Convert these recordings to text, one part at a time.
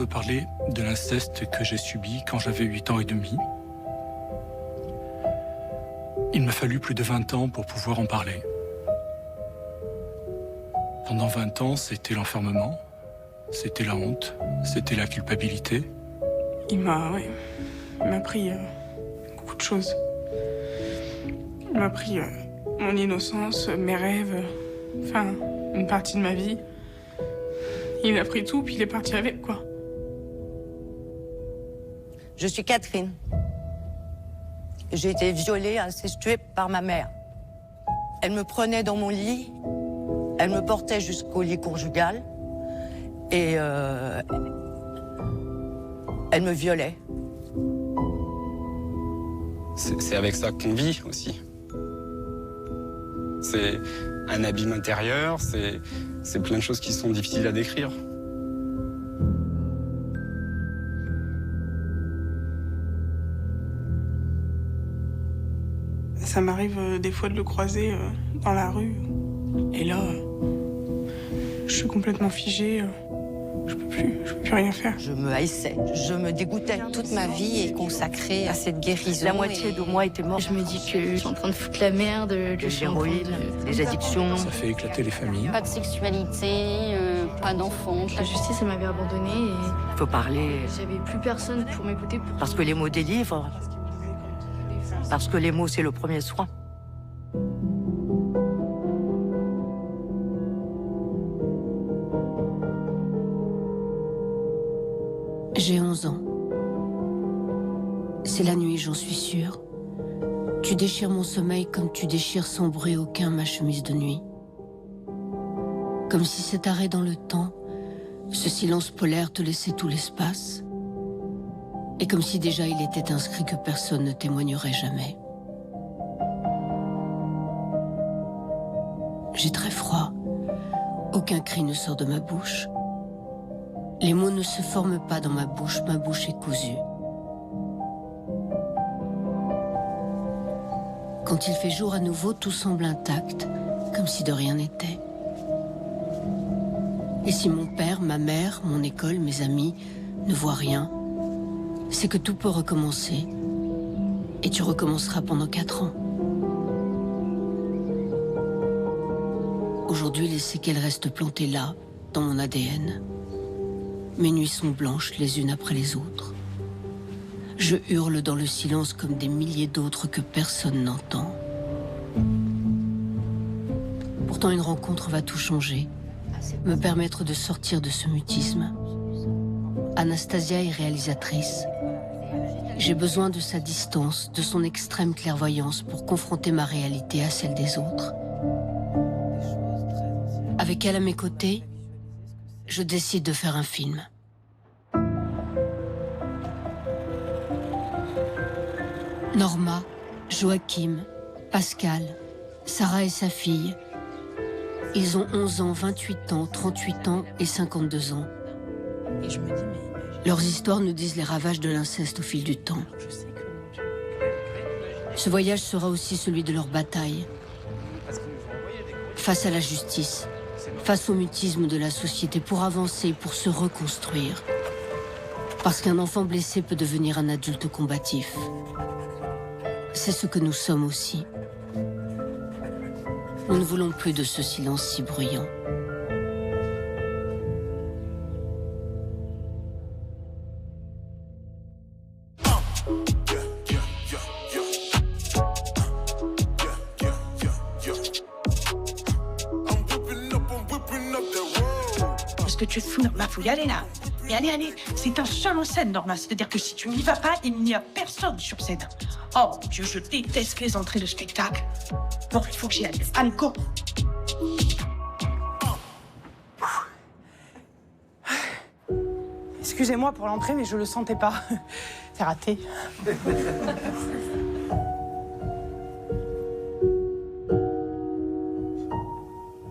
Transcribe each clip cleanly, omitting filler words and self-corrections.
veux parler de l'inceste que j'ai subi quand j'avais 8 ans et demi. Il m'a fallu plus de 20 ans pour pouvoir en parler. Pendant 20 ans, c'était l'enfermement, c'était la honte, c'était la culpabilité. Il m'a pris beaucoup de choses. Il m'a pris mon innocence, mes rêves, enfin, une partie de ma vie. Il a pris tout, puis il est parti avec, quoi. Je suis Catherine. J'ai été violée, incestuée par ma mère. Elle me prenait dans mon lit, elle me portait jusqu'au lit conjugal et elle me violait. C'est avec ça qu'on vit aussi. C'est un abîme intérieur, c'est plein de choses qui sont difficiles à décrire. Ça m'arrive des fois de le croiser dans la rue. Et là, je suis complètement figée. Je peux plus rien faire. Je me haïssais, je me dégoûtais. Toute ma vie est consacrée à cette guérison. La moitié de moi était morte. Je me dis que je suis en train de foutre la merde, je suis en train de... les addictions. Ça fait éclater les familles. Pas de sexualité, pas d'enfants. La justice, elle m'avait abandonnée et... Il faut parler. J'avais plus personne pour m'écouter. Parce que les mots délivrent. Parce que les mots, c'est le premier soin. J'ai 11 ans. C'est la nuit, j'en suis sûre. Tu déchires mon sommeil comme tu déchires sans bruit aucun ma chemise de nuit. Comme si cet arrêt dans le temps, ce silence polaire te laissait tout l'espace. Et comme si déjà il était inscrit que personne ne témoignerait jamais. J'ai très froid. Aucun cri ne sort de ma bouche. Les mots ne se forment pas dans ma bouche est cousue. Quand il fait jour à nouveau, tout semble intact, comme si de rien n'était. Et si mon père, ma mère, mon école, mes amis ne voient rien, c'est que tout peut recommencer. Et tu recommenceras pendant 4 ans. Aujourd'hui, les séquelles restent plantées là, dans mon ADN. Mes nuits sont blanches les unes après les autres. Je hurle dans le silence comme des milliers d'autres que personne n'entend. Pourtant, une rencontre va tout changer, me permettre de sortir de ce mutisme. Anastasia est réalisatrice. J'ai besoin de sa distance, de son extrême clairvoyance pour confronter ma réalité à celle des autres. Avec elle à mes côtés, je décide de faire un film. Norma, Joachim, Pascal, Sarah et sa fille. Ils ont 11 ans, 28 ans, 38 ans et 52 ans. Leurs histoires nous disent les ravages de l'inceste au fil du temps. Ce voyage sera aussi celui de leur bataille. Face à la justice, face au mutisme de la société, pour avancer, pour se reconstruire. Parce qu'un enfant blessé peut devenir un adulte combatif. C'est ce que nous sommes aussi. Nous ne voulons plus de ce silence si bruyant. Qu'est-ce que tu fous, Norma? Faut y aller, là. Mais allez, c'est un seul en scène, Norma. C'est-à-dire que si tu n'y vas pas, il n'y a personne sur scène. Oh, mon Dieu, je déteste les entrées de spectacle. Bon, il faut que j'y aille. Allez, go. Excusez-moi pour l'entrée, mais je le sentais pas. C'est raté.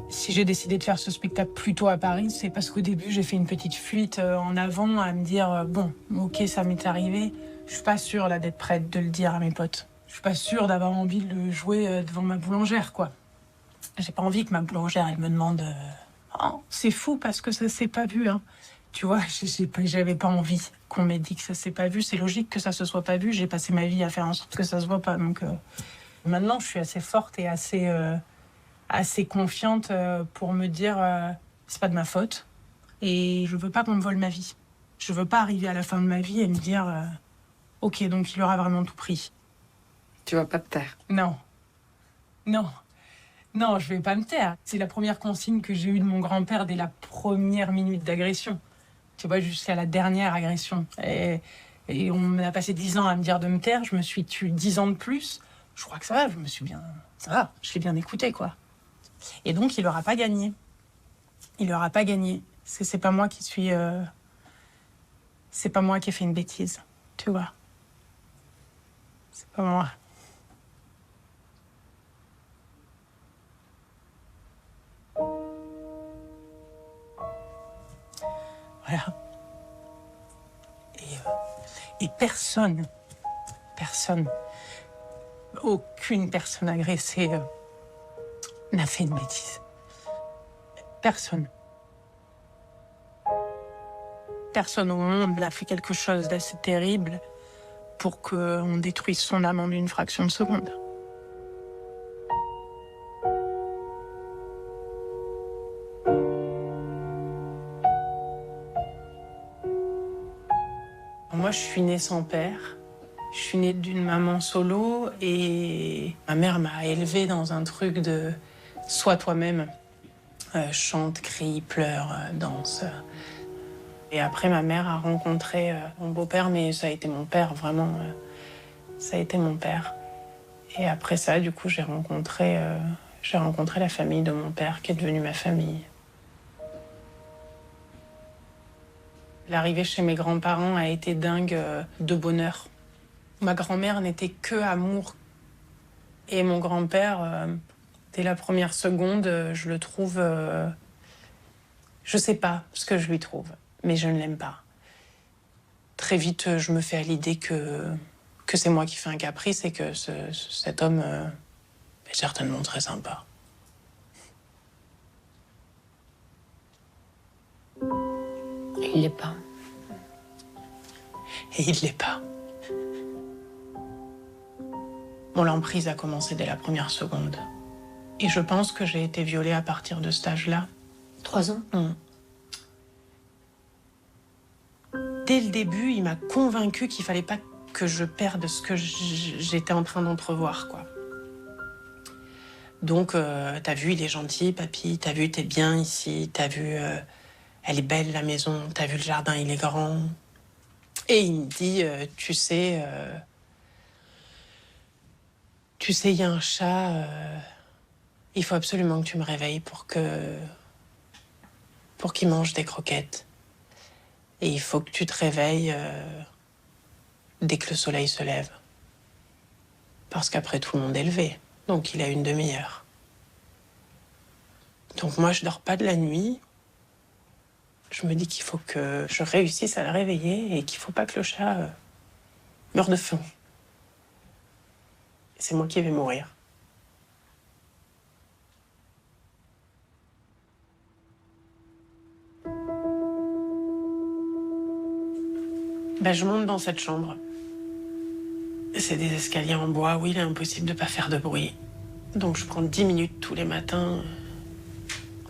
Si j'ai décidé de faire ce spectacle plus tôt à Paris, c'est parce qu'au début, j'ai fait une petite fuite en avant à me dire bon, ok, ça m'est arrivé. Je suis pas sûre là d'être prête de le dire à mes potes. Je suis pas sûre d'avoir envie de le jouer devant ma boulangère, quoi. J'ai pas envie que ma boulangère, elle me demande oh, c'est fou parce que ça s'est pas vu, hein. Tu vois, j'avais pas envie qu'on m'ait dit que ça s'est pas vu. C'est logique que ça se soit pas vu. J'ai passé ma vie à faire en sorte que ça se voit pas. Donc maintenant, je suis assez forte et assez confiante pour me dire c'est pas de ma faute et je veux pas qu'on me vole ma vie. Je veux pas arriver à la fin de ma vie et me dire ok, donc il aura vraiment tout pris. Tu vas pas te taire. Non. Non, je vais pas me taire. C'est la première consigne que j'ai eue de mon grand-père dès la première minute d'agression. Tu vois, jusqu'à la dernière agression. Et on a passé 10 ans à me dire de me taire. Je me suis tué 10 ans de plus. Je crois que ça va, ça va, je l'ai bien écouté, quoi. Et donc, il aura pas gagné. Il aura pas gagné. C'est pas moi qui suis... C'est pas moi qui ai fait une bêtise, tu vois. C'est pas moi. Voilà. Et personne, aucune personne agressée n'a fait une bêtise. Personne. Personne au monde n'a fait quelque chose d'assez terrible pour qu'on détruise son âme en une fraction de seconde. Moi, je suis née sans père. Je suis née d'une maman solo et ma mère m'a élevée dans un truc de sois toi-même. Chante, crie, pleure, danse. Et après, ma mère a rencontré mon beau-père, mais ça a été mon père, vraiment. Ça a été mon père. Et après ça, du coup, j'ai rencontré la famille de mon père, qui est devenue ma famille. L'arrivée chez mes grands-parents a été dingue de bonheur. Ma grand-mère n'était que amour. Et mon grand-père, dès la première seconde, je le trouve... je sais pas ce que je lui trouve, mais je ne l'aime pas. Très vite, je me fais à l'idée que c'est moi qui fais un caprice et que cet homme est certainement très sympa. Il l'est pas. Et il l'est pas. Mon emprise a commencé dès la première seconde. Et je pense que j'ai été violée à partir de cet âge-là. 3 ans. Dès le début, il m'a convaincue qu'il fallait pas que je perde ce que j'étais en train d'entrevoir, quoi. Donc, t'as vu, il est gentil, papy. T'as vu, t'es bien ici. T'as vu, elle est belle, la maison. T'as vu, le jardin, il est grand. Et il me dit, tu sais, il y a un chat. Il faut absolument que tu me réveilles pour qu'il mange des croquettes. Et il faut que tu te réveilles dès que le soleil se lève. Parce qu'après, tout le monde est levé. Donc, il a une demi-heure. Donc, moi, je dors pas de la nuit. Je me dis qu'il faut que je réussisse à le réveiller et qu'il faut pas que le chat meure de faim. C'est moi qui vais mourir. Je monte dans cette chambre. C'est des escaliers en bois où il est impossible de ne pas faire de bruit. Donc je prends 10 minutes tous les matins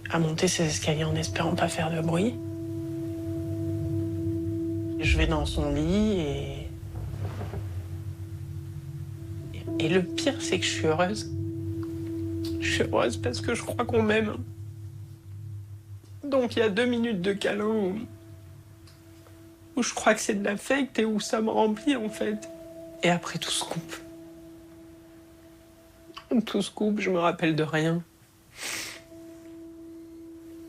à monter ces escaliers en espérant pas faire de bruit. Je vais dans son lit et le pire, c'est que je suis heureuse. Je suis heureuse parce que je crois qu'on m'aime. Donc il y a 2 minutes de câlin où je crois que c'est de l'affect et où ça me remplit, en fait. Et après, tout se coupe. Tout se coupe, je me rappelle de rien.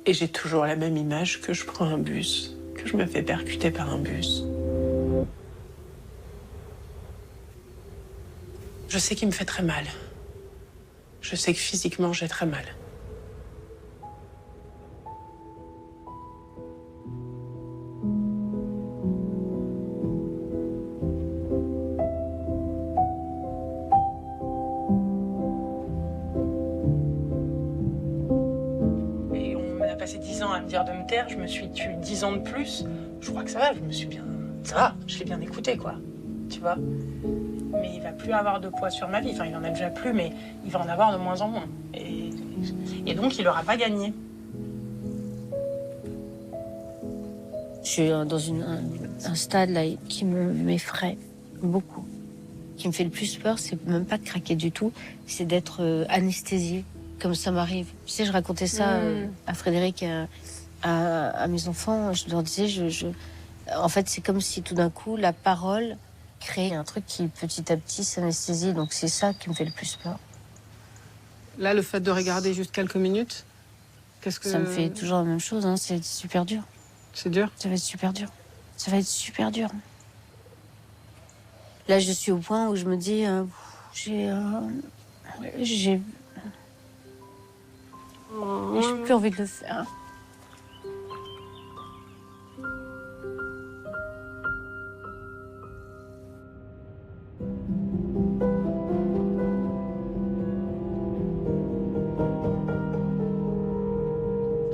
Et j'ai toujours la même image que je prends un bus, que je me fais percuter par un bus. Je sais qu'il me fait très mal. Je sais que physiquement, j'ai très mal. Et on a passé 10 10 ans à me dire de me taire, je me suis tué 10 ans de plus. Je crois que ça va, ça va, je l'ai bien écouté, quoi. Tu vois. Mais il va plus avoir de poids sur ma vie. Enfin, il en a déjà plus, mais il va en avoir de moins en moins. Et donc, il n'aura pas gagné. Je suis dans un stade là qui m'effraie beaucoup. Ce qui me fait le plus peur, c'est même pas de craquer du tout, c'est d'être anesthésiée, comme ça m'arrive. Tu sais, je racontais ça à Frédéric, à mes enfants. Je leur disais, en fait, c'est comme si tout d'un coup, la parole crée un truc qui, petit à petit, s'anesthésie. Donc c'est ça qui me fait le plus peur. Là, le fait de regarder juste quelques minutes, qu'est-ce que... Ça me fait toujours la même chose, hein. C'est super dur. C'est dur? Ça va être super dur. Ça va être super dur. Là, je suis au point où je me dis, j'ai plus envie de le faire.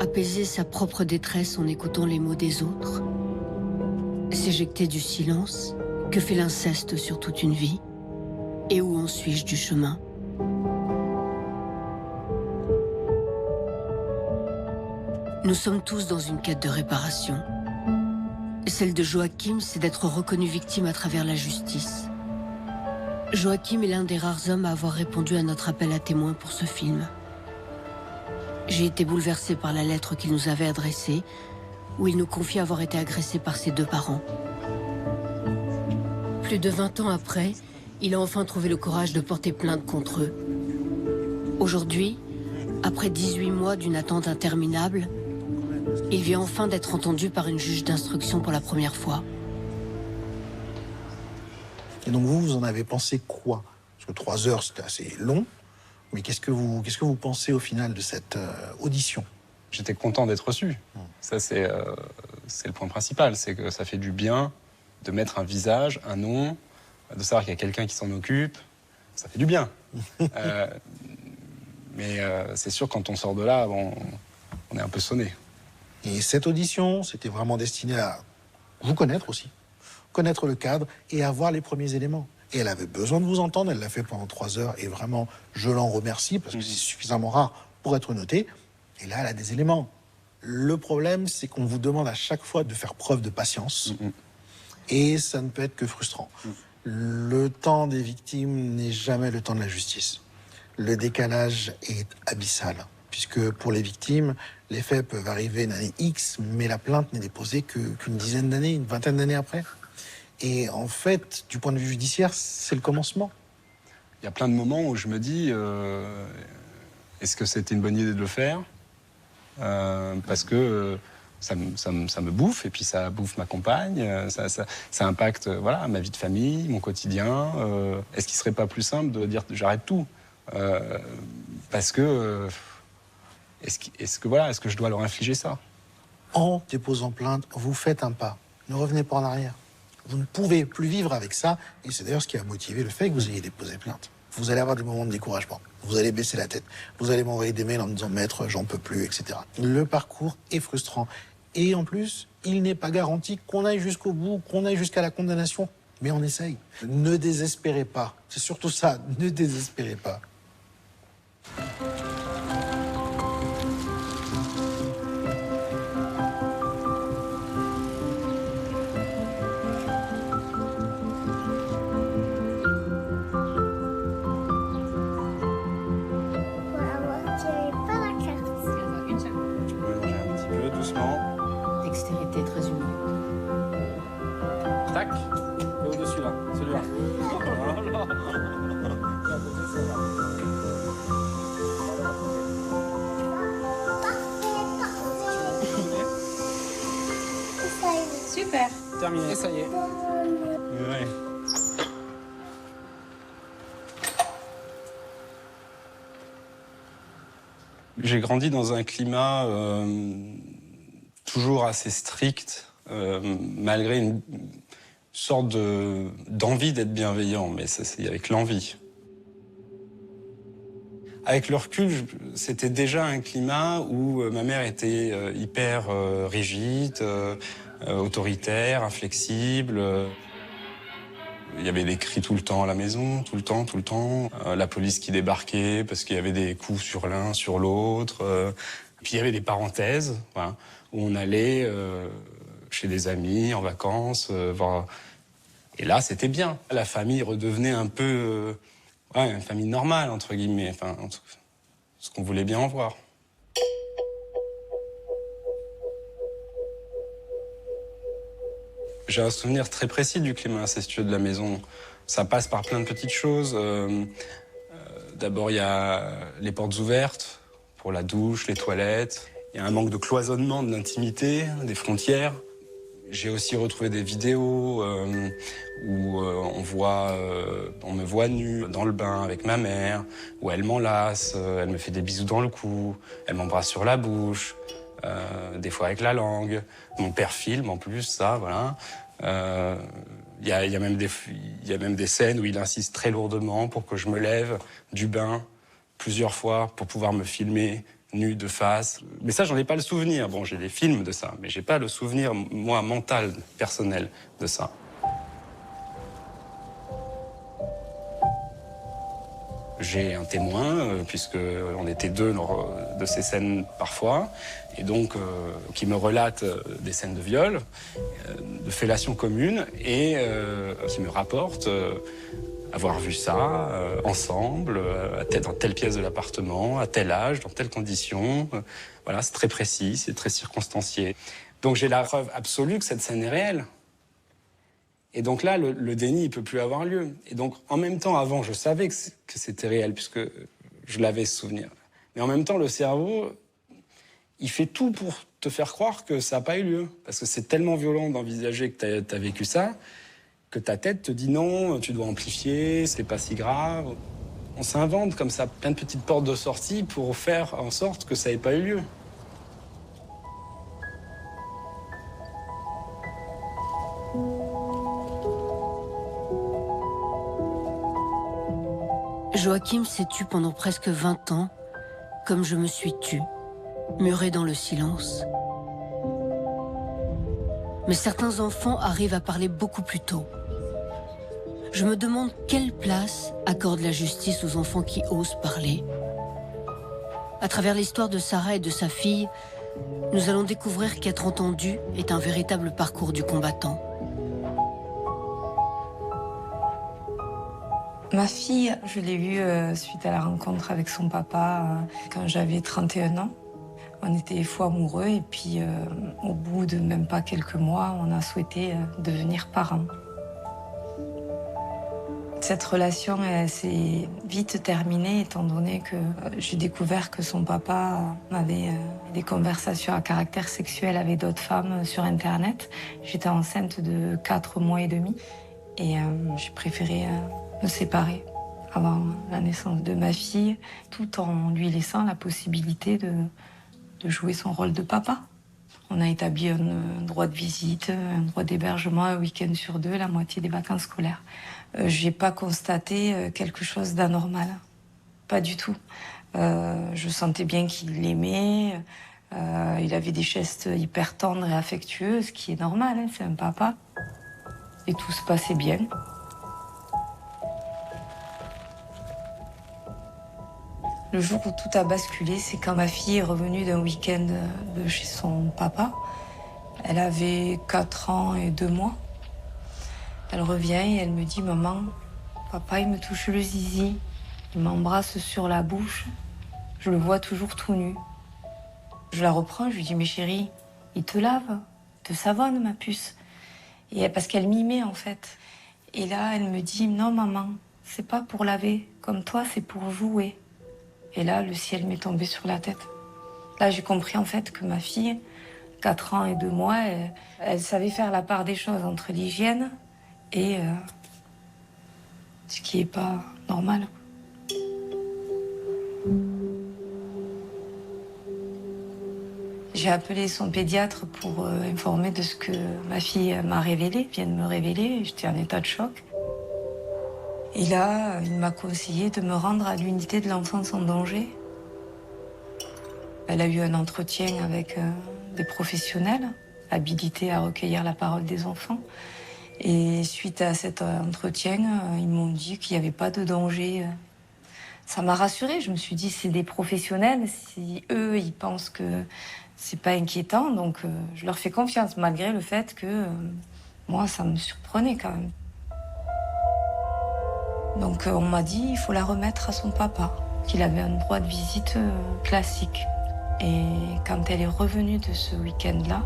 Apaiser sa propre détresse en écoutant les mots des autres. S'éjecter du silence. Que fait l'inceste sur toute une vie? Et où en suis-je du chemin? Nous sommes tous dans une quête de réparation. Celle de Joachim, c'est d'être reconnu victime à travers la justice. Joachim est l'un des rares hommes à avoir répondu à notre appel à témoins pour ce film. J'ai été bouleversée par la lettre qu'il nous avait adressée, où il nous confie avoir été agressé par ses 2 parents. Plus de 20 ans après, il a enfin trouvé le courage de porter plainte contre eux. Aujourd'hui, après 18 mois d'une attente interminable, il vient enfin d'être entendu par une juge d'instruction pour la première fois. Et donc vous en avez pensé quoi? Parce que 3 heures, c'était assez long. Mais qu'est-ce que vous pensez au final de cette audition? J'étais content d'être reçu. Ça, c'est le point principal. C'est que ça fait du bien de mettre un visage, un nom, de savoir qu'il y a quelqu'un qui s'en occupe. Ça fait du bien. Mais c'est sûr, quand on sort de là, bon, on est un peu sonné. Et cette audition, c'était vraiment destiné à vous connaître aussi. Connaître le cadre et avoir les premiers éléments. Et elle avait besoin de vous entendre, elle l'a fait pendant 3 heures. Et vraiment, je l'en remercie parce que c'est suffisamment rare pour être noté. Et là, elle a des éléments. Le problème, c'est qu'on vous demande à chaque fois de faire preuve de patience. Et ça ne peut être que frustrant. Le temps des victimes n'est jamais le temps de la justice. Le décalage est abyssal. Puisque pour les victimes, les faits peuvent arriver une année X, mais la plainte n'est déposée qu'une dizaine d'années, une vingtaine d'années après. Et en fait, du point de vue judiciaire, c'est le commencement. Il y a plein de moments où je me dis, est-ce que c'était une bonne idée de le faire? Parce que ça me bouffe, et puis ça bouffe ma compagne, ça impacte voilà, ma vie de famille, mon quotidien. Est-ce qu'il ne serait pas plus simple de dire j'arrête tout? Parce que, est-ce que je dois leur infliger ça? En déposant plainte, vous faites un pas. Ne revenez pas en arrière. Vous ne pouvez plus vivre avec ça, et c'est d'ailleurs ce qui a motivé le fait que vous ayez déposé plainte. Vous allez avoir des moments de découragement, vous allez baisser la tête, vous allez m'envoyer des mails en me disant « Maître, j'en peux plus », etc. Le parcours est frustrant. Et en plus, il n'est pas garanti qu'on aille jusqu'au bout, qu'on aille jusqu'à la condamnation. Mais on essaye. Ne désespérez pas. C'est surtout ça, ne désespérez pas. Dextérité très humble. Tac, et au-dessus là, celui-là. Super. Terminé, ça y est. Ouais. J'ai grandi dans un climat toujours assez strict, malgré une sorte d'envie d'être bienveillant, mais ça, c'est avec l'envie. Avec le recul, c'était déjà un climat où ma mère était hyper rigide, autoritaire, inflexible. Il y avait des cris tout le temps à la maison, tout le temps. La police qui débarquait parce qu'il y avait des coups sur l'un, sur l'autre. Puis il y avait des parenthèses, voilà, où on allait chez des amis en vacances, voir. Et là, c'était bien. La famille redevenait un peu une famille normale, entre guillemets, enfin, ce qu'on voulait bien en voir. J'ai un souvenir très précis du climat incestueux de la maison. Ça passe par plein de petites choses. D'abord, il y a les portes ouvertes pour la douche, les toilettes. Il y a un manque de cloisonnement de l'intimité, des frontières. J'ai aussi retrouvé des vidéos où on me voit nu dans le bain avec ma mère, où elle m'enlace, elle me fait des bisous dans le cou, elle m'embrasse sur la bouche, des fois avec la langue. Mon père filme en plus, ça, voilà. Il y a même des scènes où il insiste très lourdement pour que je me lève du bain plusieurs fois pour pouvoir me filmer nu de face. Mais ça, j'en ai pas le souvenir. Bon, j'ai des films de ça, mais j'ai pas le souvenir, moi, mental, personnel de ça. J'ai un témoin, puisqu'on était deux de ces scènes parfois, et donc qui me relate des scènes de viol, de fellation commune, et qui me rapporte avoir vu ça ensemble, dans telle pièce de l'appartement, à tel âge, dans telles conditions. Voilà, c'est très précis, c'est très circonstancié. Donc j'ai la preuve absolue que cette scène est réelle. Et donc là, le déni, il peut plus avoir lieu. Et donc, en même temps, avant, je savais que c'était réel, puisque je l'avais, ce souvenir. Mais en même temps, le cerveau, il fait tout pour te faire croire que ça n'a pas eu lieu. Parce que c'est tellement violent d'envisager que tu as vécu ça, que ta tête te dit non, tu dois amplifier, c'est pas si grave. On s'invente comme ça plein de petites portes de sortie pour faire en sorte que ça n'ait pas eu lieu. Joachim s'est tu pendant presque 20 ans, comme je me suis tue, muré dans le silence. Mais certains enfants arrivent à parler beaucoup plus tôt. Je me demande quelle place accorde la justice aux enfants qui osent parler. À travers l'histoire de Sarah et de sa fille, nous allons découvrir qu'être entendu est un véritable parcours du combattant. Ma fille, je l'ai eue suite à la rencontre avec son papa quand j'avais 31 ans. On était fous amoureux et puis au bout de même pas quelques mois, on a souhaité devenir parents. Cette relation s'est vite terminée étant donné que j'ai découvert que son papa avait des conversations à caractère sexuel avec d'autres femmes sur Internet. J'étais enceinte de 4 mois et demi et j'ai préféré me séparer avant la naissance de ma fille, tout en lui laissant la possibilité de jouer son rôle de papa. On a établi un droit de visite, un droit d'hébergement, un week-end sur 2, la moitié des vacances scolaires. J'ai pas constaté quelque chose d'anormal, pas du tout. Je sentais bien qu'il l'aimait, il avait des gestes hyper tendres et affectueux, ce qui est normal, hein, c'est un papa. Et tout se passait bien. Le jour où tout a basculé, c'est quand ma fille est revenue d'un week-end de chez son papa. Elle avait 4 ans et 2 mois. Elle revient et elle me dit « Maman, papa, il me touche le zizi. Il m'embrasse sur la bouche. Je le vois toujours tout nu. » Je la reprends, je lui dis « Mais chérie, il te lave, il te savonne, ma puce. » Et parce qu'elle mimait, en fait. Et là, elle me dit « Non, maman, c'est pas pour laver. Comme toi, c'est pour jouer. » Et là, le ciel m'est tombé sur la tête. Là, j'ai compris en fait que ma fille, 4 ans et 2 mois, elle savait faire la part des choses entre l'hygiène et ce qui n'est pas normal. J'ai appelé son pédiatre pour informer de ce que ma fille m'a révélé, vient de me révéler. J'étais en état de choc. Et là, il m'a conseillé de me rendre à l'unité de l'enfance en danger. Elle a eu un entretien avec des professionnels habilités à recueillir la parole des enfants. Et suite à cet entretien, ils m'ont dit qu'il n'y avait pas de danger. Ça m'a rassurée. Je me suis dit, c'est des professionnels. Si eux, ils pensent que c'est pas inquiétant, donc je leur fais confiance, malgré le fait que moi, ça me surprenait quand même. Donc on m'a dit, il faut la remettre à son papa, qu'il avait un droit de visite classique. Et quand elle est revenue de ce week-end-là,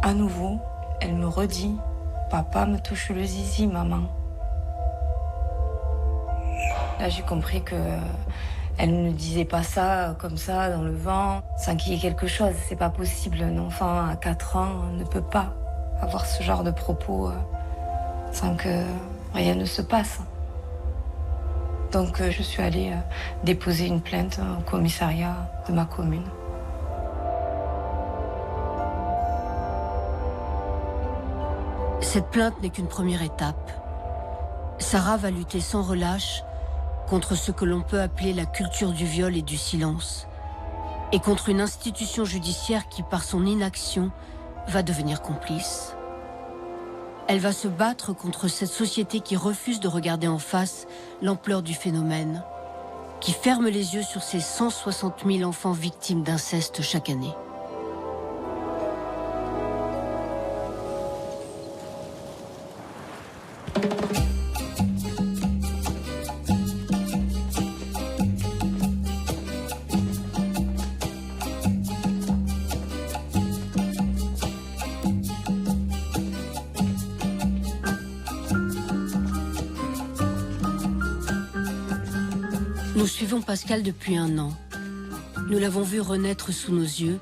à nouveau, elle me redit, papa me touche le zizi, maman. Là, j'ai compris que elle ne disait pas ça comme ça dans le vent, sans qu'il y ait quelque chose. C'est pas possible. Un enfant à 4 ans ne peut pas avoir ce genre de propos sans que rien ne se passe. Donc je suis allée déposer une plainte au commissariat de ma commune. Cette plainte n'est qu'une première étape. Sarah va lutter sans relâche contre ce que l'on peut appeler la culture du viol et du silence, et contre une institution judiciaire qui, par son inaction, va devenir complice. Elle va se battre contre cette société qui refuse de regarder en face l'ampleur du phénomène, qui ferme les yeux sur ces 160 000 enfants victimes d'inceste chaque année. Nous suivons Pascal depuis 1 an. Nous l'avons vu renaître sous nos yeux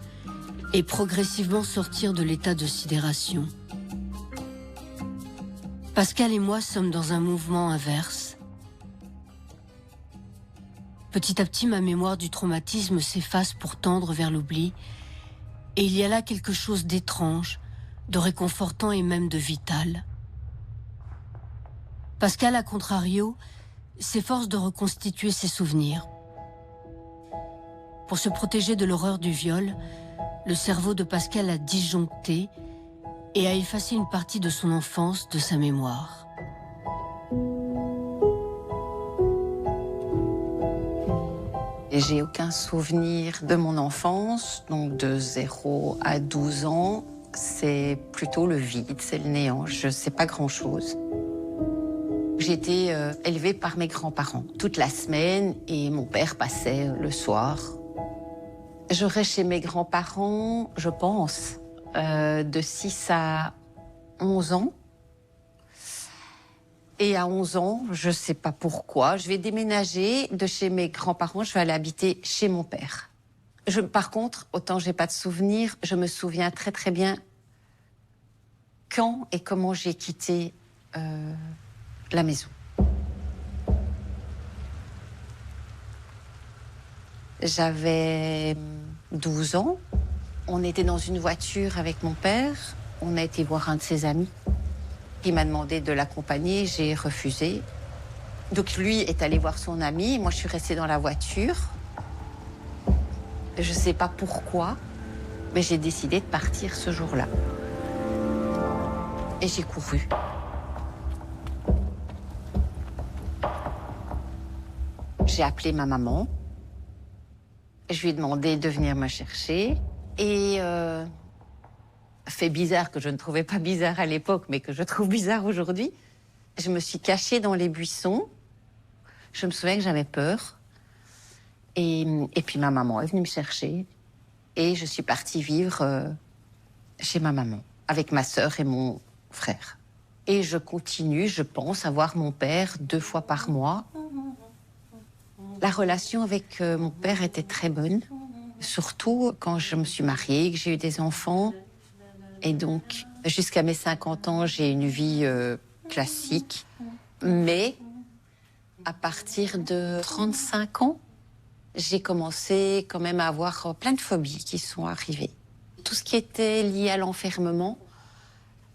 et progressivement sortir de l'état de sidération. Pascal et moi sommes dans un mouvement inverse. Petit à petit, ma mémoire du traumatisme s'efface pour tendre vers l'oubli, et il y a là quelque chose d'étrange, de réconfortant et même de vital. Pascal, à contrario, s'efforce de reconstituer ses souvenirs. Pour se protéger de l'horreur du viol, le cerveau de Pascal a disjoncté et a effacé une partie de son enfance de sa mémoire. Et j'ai aucun souvenir de mon enfance, donc de 0 à 12 ans. C'est plutôt le vide, c'est le néant. Je ne sais pas grand-chose. J'ai été élevée par mes grands-parents toute la semaine et mon père passait le soir. Je reste chez mes grands-parents, je pense, de 6 à 11 ans. Et à 11 ans, je ne sais pas pourquoi, je vais déménager de chez mes grands-parents, je vais aller habiter chez mon père. Par contre, autant j'ai pas de souvenirs, je me souviens très très bien quand et comment j'ai quitté la maison. J'avais 12 ans. On était dans une voiture avec mon père. On a été voir un de ses amis. Il m'a demandé de l'accompagner. J'ai refusé. Donc lui est allé voir son ami. Moi, je suis restée dans la voiture. Je ne sais pas pourquoi, mais j'ai décidé de partir ce jour-là. Et j'ai couru. J'ai appelé ma maman. Je lui ai demandé de venir me chercher. Et fait bizarre, que je ne trouvais pas bizarre à l'époque, mais que je trouve bizarre aujourd'hui, je me suis cachée dans les buissons. Je me souviens que j'avais peur. Et puis ma maman est venue me chercher. Et je suis partie vivre chez ma maman, avec ma sœur et mon frère. Et je continue, je pense, à voir mon père 2 fois par mois. La relation avec mon père était très bonne, surtout quand je me suis mariée, que j'ai eu des enfants. Et donc, jusqu'à mes 50 ans, j'ai une vie classique. Mais à partir de 35 ans, j'ai commencé quand même à avoir plein de phobies qui sont arrivées. Tout ce qui était lié à l'enfermement,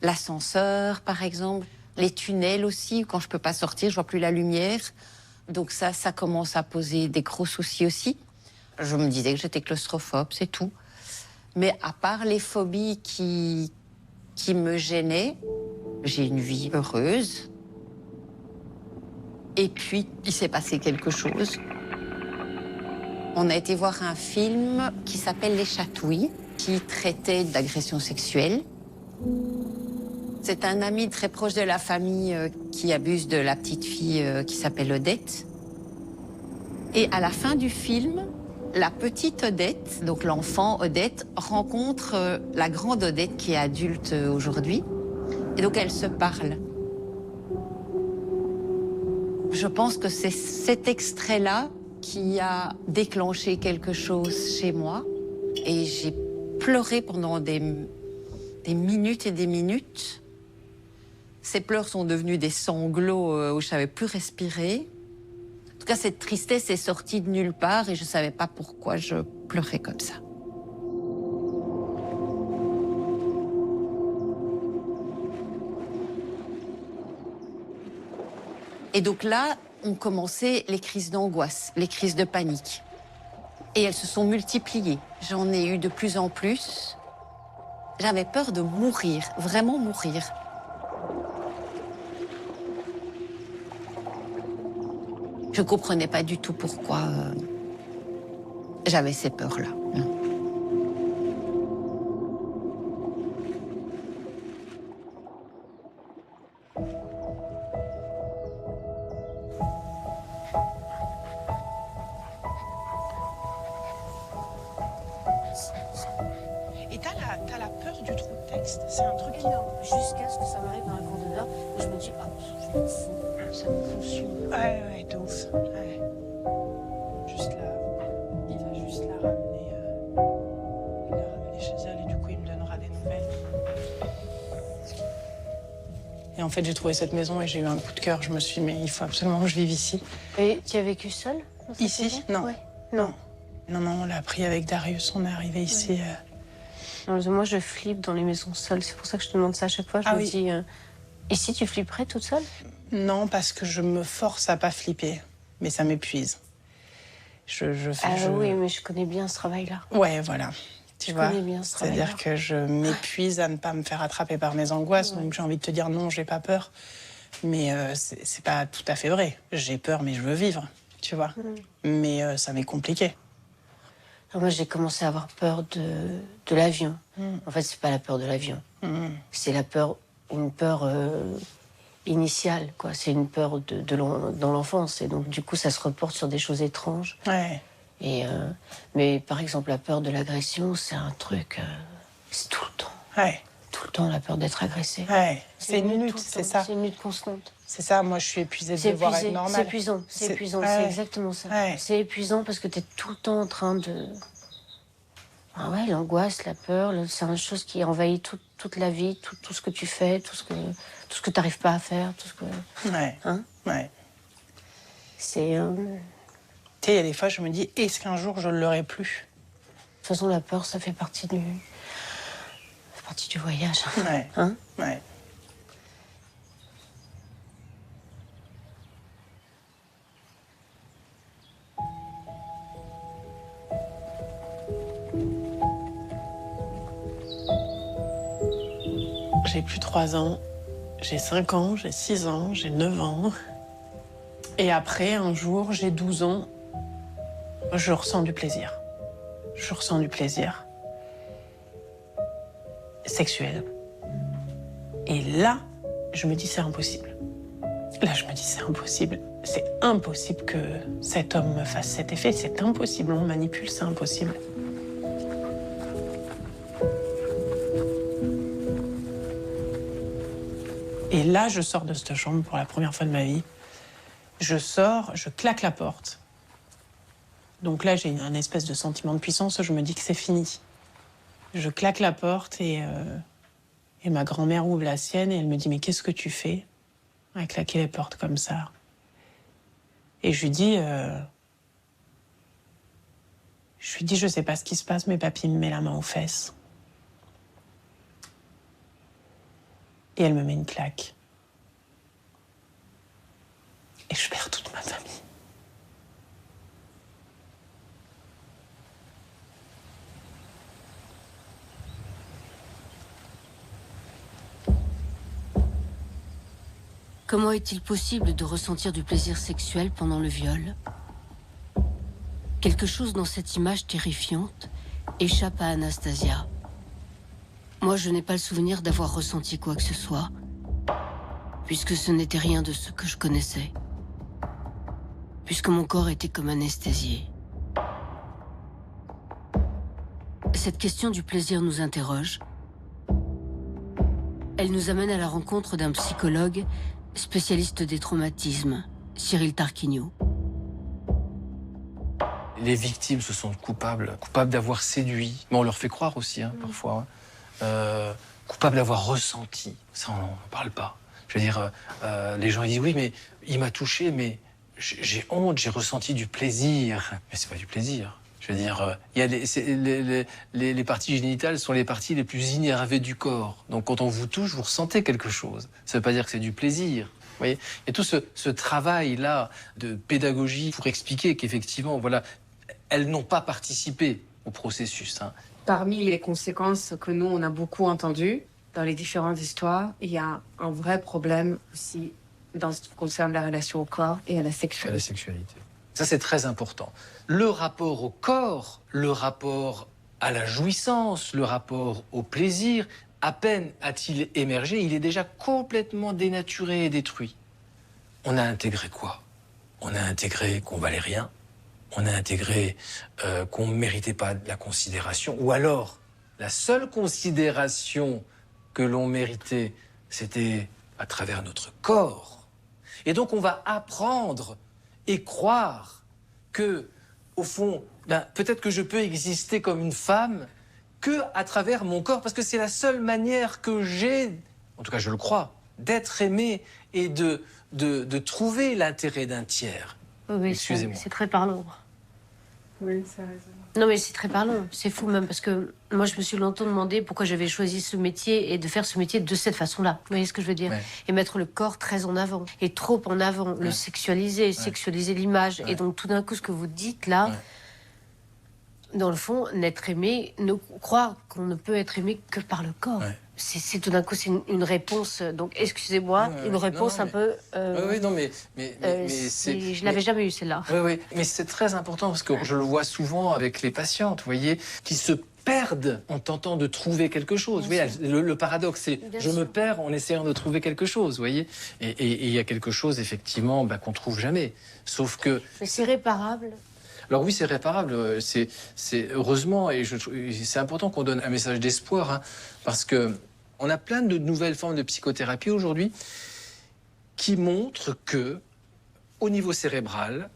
l'ascenseur par exemple, Les tunnels aussi, quand je peux pas sortir, je vois plus la lumière. Donc ça commence à poser des gros soucis aussi. Je me disais que j'étais claustrophobe, c'est tout. Mais à part les phobies qui me gênaient, j'ai une vie heureuse. Et puis, il s'est passé quelque chose. On a été voir un film qui s'appelle Les Chatouilles, qui traitait d'agression sexuelle. C'est un ami très proche de la famille qui abuse de la petite fille qui s'appelle Odette. Et à la fin du film, la petite Odette, donc l'enfant Odette, rencontre la grande Odette qui est adulte aujourd'hui. Et donc elles se parlent. Je pense que c'est cet extrait-là qui a déclenché quelque chose chez moi. Et j'ai pleuré pendant des minutes et des minutes. Ces pleurs sont devenus des sanglots où je ne savais plus respirer. En tout cas, cette tristesse est sortie de nulle part et je ne savais pas pourquoi je pleurais comme ça. Et donc là, ont commencé les crises d'angoisse, les crises de panique. Et elles se sont multipliées. J'en ai eu de plus en plus. J'avais peur de mourir, vraiment mourir. Je ne comprenais pas du tout pourquoi j'avais ces peurs-là. Et t'as la peur du trou de texte, c'est un truc énorme. Jusqu'à ce que ça m'arrive dans un cours de l'heure où je me dis, ah, je m'en fous, ça me consume. Ouais, de ouf. Ouais. Juste là, il va juste la ramener, chez elle et du coup il me donnera des nouvelles. Et en fait j'ai trouvé cette maison et j'ai eu un coup de cœur. Je me suis dit, mais il faut absolument que je vive ici. Et tu as vécu seule dans cette Ici? maison? Non. Ouais. Non. Non, on l'a pris avec Darius, on est arrivé ici. Non, moi je flippe dans les maisons seules, c'est pour ça que je te demande ça à chaque fois. Je me dis, ici tu flipperais toute seule? Non, parce que je me force à pas flipper, mais ça m'épuise. Oui, mais je connais bien ce travail-là. Ouais, voilà. Tu vois, connais bien ce travail-là. c'est-à-dire que je m'épuise à ne pas me faire attraper par mes angoisses, donc j'ai envie de te dire non, j'ai pas peur. Mais c'est pas tout à fait vrai. J'ai peur, mais je veux vivre, tu vois. Mais ça m'est compliqué. Alors moi, j'ai commencé à avoir peur de l'avion. En fait, c'est pas la peur de l'avion. C'est une peur initiale, quoi. C'est une peur dans l'enfance. Et donc, du coup, ça se reporte sur des choses étranges. Ouais. Mais par exemple, la peur de l'agression, c'est un truc... c'est tout le temps. Ouais. Tout le temps, la peur d'être agressé. Ouais. C'est une lutte, c'est ça. C'est une lutte constante. C'est ça, moi je suis épuisée de devoir être normale. C'est épuisant, c'est exactement ça. Ouais. C'est épuisant parce que tu es tout le temps en train de... Ah ouais, l'angoisse, la peur, c'est une chose qui envahit toute la vie, tout ce que tu fais, tout ce que tu n'arrives pas à faire, tout ce que... Ouais, hein? Ouais. C'est... Tu sais, il y a des fois, je me dis, est-ce qu'un jour je ne l'aurai plus? De toute façon, la peur, ça fait partie du voyage. Ouais, hein? Ouais. J'ai plus 3 ans, j'ai 5 ans, j'ai 6 ans, j'ai 9 ans. Et après, un jour, j'ai 12 ans, je ressens du plaisir. Je ressens du plaisir sexuel. Et là, je me dis, c'est impossible. Là, je me dis, c'est impossible. C'est impossible que cet homme me fasse cet effet. C'est impossible. On me manipule, c'est impossible. Et là, je sors de cette chambre pour la première fois de ma vie. Je sors, je claque la porte. Donc là, j'ai un espèce de sentiment de puissance. Je me dis que c'est fini. Je claque la porte et ma grand-mère ouvre la sienne et elle me dit « Mais qu'est-ce que tu fais à claquer les portes comme ça ?» Et je lui dis « Je sais pas ce qui se passe, mais papy me met la main aux fesses. » Et elle me met une claque. et je perds toute ma famille. Comment est-il possible de ressentir du plaisir sexuel pendant le viol? Quelque chose dans cette image terrifiante échappe à Anastasia. Moi, je n'ai pas le souvenir d'avoir ressenti quoi que ce soit, puisque ce n'était rien de ce que je connaissais, puisque mon corps était comme anesthésié. Cette question du plaisir nous interroge. Elle nous amène à la rencontre d'un psychologue spécialiste des traumatismes, Cyril Tarquinio. Les victimes se sentent coupables d'avoir séduit, mais on leur fait croire aussi, parfois, coupables d'avoir ressenti. Ça, on n'en parle pas. Je veux dire, les gens ils disent oui, mais il m'a touché, mais j'ai honte, j'ai ressenti du plaisir. Mais c'est pas du plaisir. Je veux dire, il y a les parties génitales sont les parties les plus innervées du corps. Donc quand on vous touche, vous ressentez quelque chose. Ça ne veut pas dire que c'est du plaisir. Vous voyez, et tout ce travail-là de pédagogie pour expliquer qu'effectivement, voilà, elles n'ont pas participé au processus. Parmi les conséquences que nous, on a beaucoup entendues dans les différentes histoires, il y a un vrai problème aussi dans ce qui concerne la relation au corps et à la sexualité. À la sexualité. Ça, c'est très important. Le rapport au corps, le rapport à la jouissance, le rapport au plaisir, à peine a-t-il émergé, il est déjà complètement dénaturé et détruit. On a intégré quoi? On a intégré qu'on valait rien. On a intégré qu'on ne méritait pas de la considération. Ou alors, la seule considération que l'on méritait, c'était à travers notre corps. Et donc, on va apprendre et croire que, au fond, peut-être que je peux exister comme une femme que à travers mon corps, parce que c'est la seule manière que j'ai, en tout cas je le crois, d'être aimé et de trouver l'intérêt d'un tiers. Oui, excusez-moi. C'est très parlant. Oui, ça résonne. Non, mais c'est très parlant. C'est fou même, parce que moi, je me suis longtemps demandé pourquoi j'avais choisi ce métier et de faire ce métier de cette façon-là. Vous voyez ce que je veux dire? Et mettre le corps très en avant, et trop en avant, le sexualiser, sexualiser l'image. Et donc, tout d'un coup, ce que vous dites là, dans le fond, n'être aimé, croire qu'on ne peut être aimé que par le corps. C'est tout d'un coup, c'est une réponse. Donc, excusez-moi, une réponse un peu. Oui, non, mais je l'avais jamais eu celle-là. Oui, mais c'est très important parce que je le vois souvent avec les patientes, vous voyez, qui se perdent en tentant de trouver quelque chose. Vous voyez, le paradoxe, c'est je me perds en essayant de trouver quelque chose, vous voyez. Et il y a quelque chose, effectivement, qu'on trouve jamais. Sauf que. Mais c'est réparable. Alors oui, c'est réparable, c'est heureusement, et c'est important qu'on donne un message d'espoir, parce que on a plein de nouvelles formes de psychothérapie aujourd'hui qui montrent que, au niveau cérébral,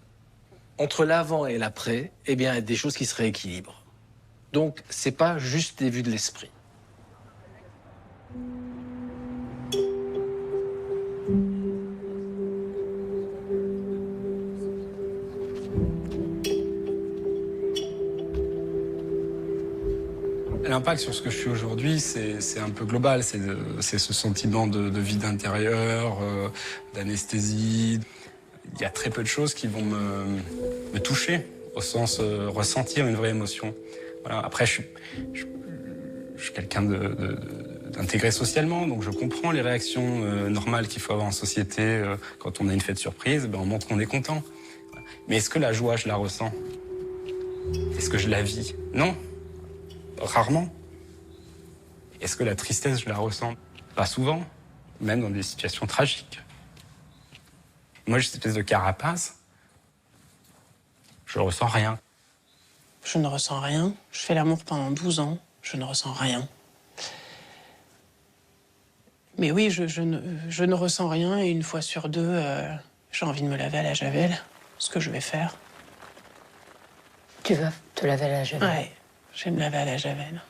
entre l'avant et l'après, eh bien, il y a des choses qui se rééquilibrent. Donc, c'est pas juste des vues de l'esprit. L'impact sur ce que je suis aujourd'hui, c'est un peu global. C'est ce sentiment de vide intérieur, d'anesthésie. Il y a très peu de choses qui vont me toucher, au sens ressentir une vraie émotion. Voilà. Après, je suis quelqu'un d'intégré socialement, donc je comprends les réactions normales qu'il faut avoir en société. Quand on a une fête surprise, on montre qu'on est content. Mais est-ce que la joie, je la ressens? Est-ce que je la vis? Non. Rarement. Est-ce que la tristesse, je la ressens? Pas souvent, même dans des situations tragiques. Moi, j'ai cette espèce de carapace. Je ressens rien. Je ne ressens rien. Je fais l'amour pendant 12 ans. Je ne ressens rien. Mais oui, je ne ressens rien et une fois sur deux, j'ai envie de me laver à la javel. Ce que je vais faire. Tu vas te laver à la javel? Ouais. Je vais me laver à la javel.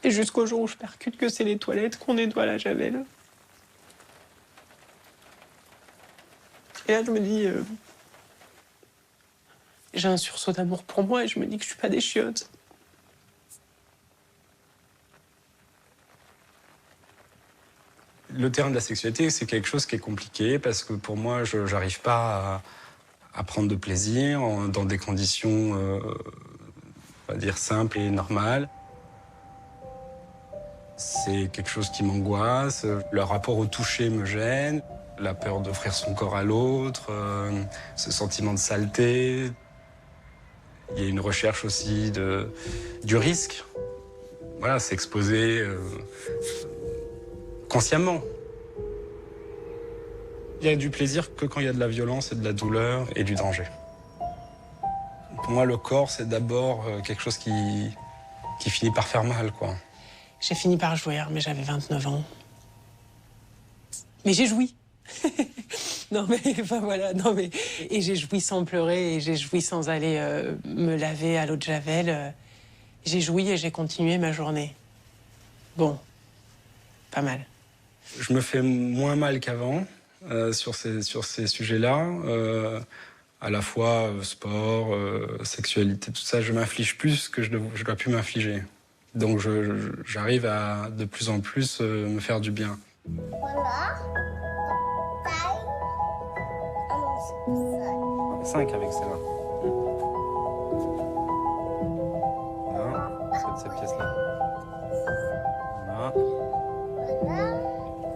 Et jusqu'au jour où je percute que c'est les toilettes qu'on nettoie à la javel. Et là, je me dis... j'ai un sursaut d'amour pour moi et je me dis que je suis pas des chiottes. Le terrain de la sexualité, c'est quelque chose qui est compliqué parce que pour moi, je n'arrive pas à prendre de plaisir dans des conditions, on va dire, simples et normales. C'est quelque chose qui m'angoisse. Le rapport au toucher me gêne. La peur d'offrir son corps à l'autre, ce sentiment de saleté. Il y a une recherche aussi du risque. Voilà, s'exposer consciemment. Il y a du plaisir que quand il y a de la violence et de la douleur et du danger. Pour moi, le corps, c'est d'abord quelque chose qui finit par faire mal, quoi. J'ai fini par jouir, mais j'avais 29 ans. Mais j'ai joui. Non mais, enfin voilà, non mais... Et j'ai joui sans pleurer, et j'ai joui sans aller me laver à l'eau de Javel. J'ai joui et j'ai continué ma journée. Bon, pas mal. Je me fais moins mal qu'avant sur ces sujets-là. À la fois sport, sexualité, tout ça, je m'inflige plus que je dois plus m'infliger. Donc j'arrive à de plus en plus me faire du bien. Voilà. 5 avec celle-là. Voilà, cette pièce-là. Voilà. Voilà.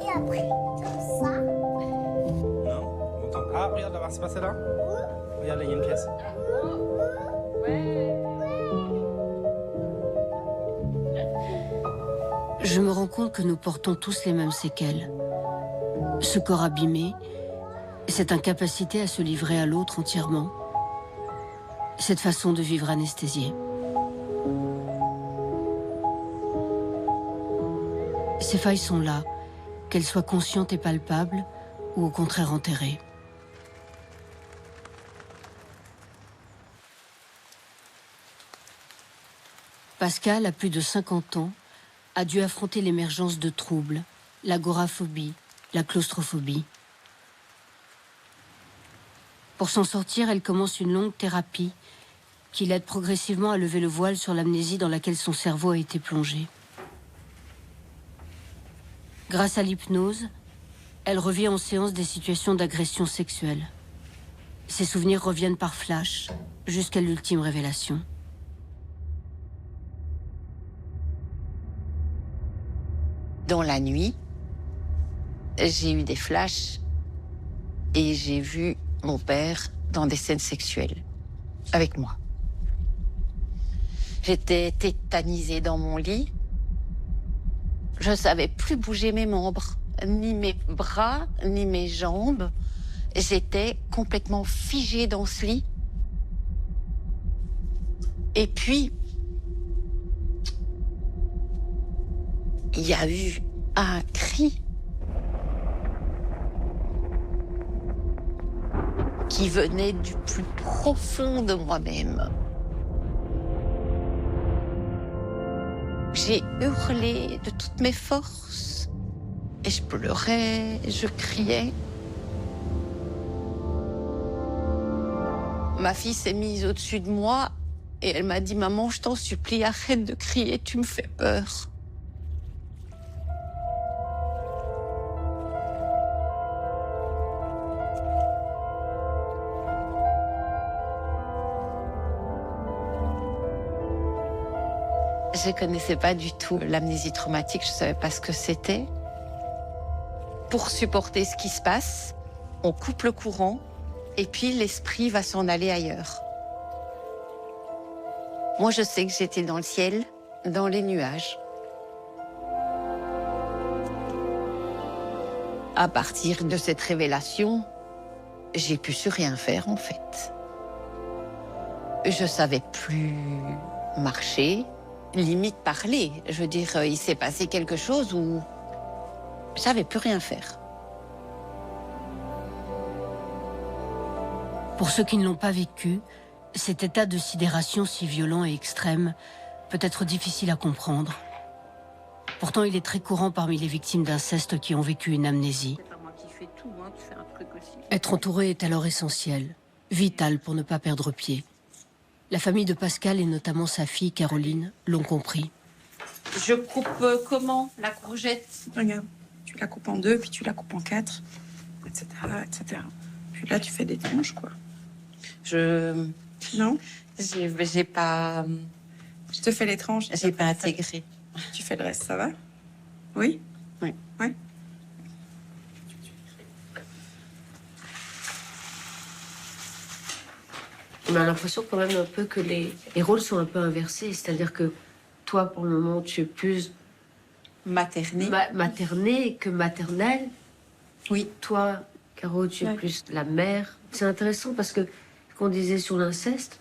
Et après, comme ça. Non, longtemps. Ah, regarde là-bas, c'est pas celle-là? Regarde là, il y a une pièce. Je me rends compte que nous portons tous les mêmes séquelles. Ce corps abîmé, cette incapacité à se livrer à l'autre entièrement, cette façon de vivre anesthésiée. Ces failles sont là, qu'elles soient conscientes et palpables, ou au contraire enterrées. Pascal, à plus de 50 ans, a dû affronter l'émergence de troubles, l'agoraphobie, la claustrophobie. Pour s'en sortir, elle commence une longue thérapie qui l'aide progressivement à lever le voile sur l'amnésie dans laquelle son cerveau a été plongé. Grâce à l'hypnose, elle revit en séance des situations d'agression sexuelle. Ses souvenirs reviennent par flash, jusqu'à l'ultime révélation. Dans la nuit, j'ai eu des flashs et j'ai vu mon père dans des scènes sexuelles avec moi. J'étais tétanisée dans mon lit. Je ne savais plus bouger mes membres, ni mes bras, ni mes jambes. J'étais complètement figée dans ce lit. Et puis, il y a eu un cri qui venait du plus profond de moi-même. J'ai hurlé de toutes mes forces et je pleurais, je criais. Ma fille s'est mise au-dessus de moi et elle m'a dit « Maman, je t'en supplie, arrête de crier, tu me fais peur. » Je ne connaissais pas du tout l'amnésie traumatique, je ne savais pas ce que c'était. Pour supporter ce qui se passe, on coupe le courant et puis l'esprit va s'en aller ailleurs. Moi, je sais que j'étais dans le ciel, dans les nuages. À partir de cette révélation, j'ai pu plus rien faire en fait. Je ne savais plus marcher. Limite parler. Je veux dire, il s'est passé quelque chose où je savais plus rien faire. Pour ceux qui ne l'ont pas vécu, cet état de sidération si violent et extrême peut être difficile à comprendre. Pourtant, il est très courant parmi les victimes d'inceste qui ont vécu une amnésie. C'est pas moi qui fais tout, hein, tu fais un truc aussi. Être entouré est alors essentiel, vital pour ne pas perdre pied. La famille de Pascal et notamment sa fille Caroline l'ont compris. Je coupe comment la courgette? Regarde. Tu la coupes en 2, puis tu la coupes en 4, etc., etc. Puis là, tu fais des tranches, quoi. Non? J'ai pas... Je te fais les tranches. J'ai pas intégré. Tu fais le reste, ça va? Oui? Oui. Oui. On a l'impression quand même un peu que les rôles sont un peu inversés. C'est-à-dire que toi, pour le moment, tu es plus maternée que maternelle. Oui. Toi, Caro, tu es plus la mère. C'est intéressant parce que ce qu'on disait sur l'inceste,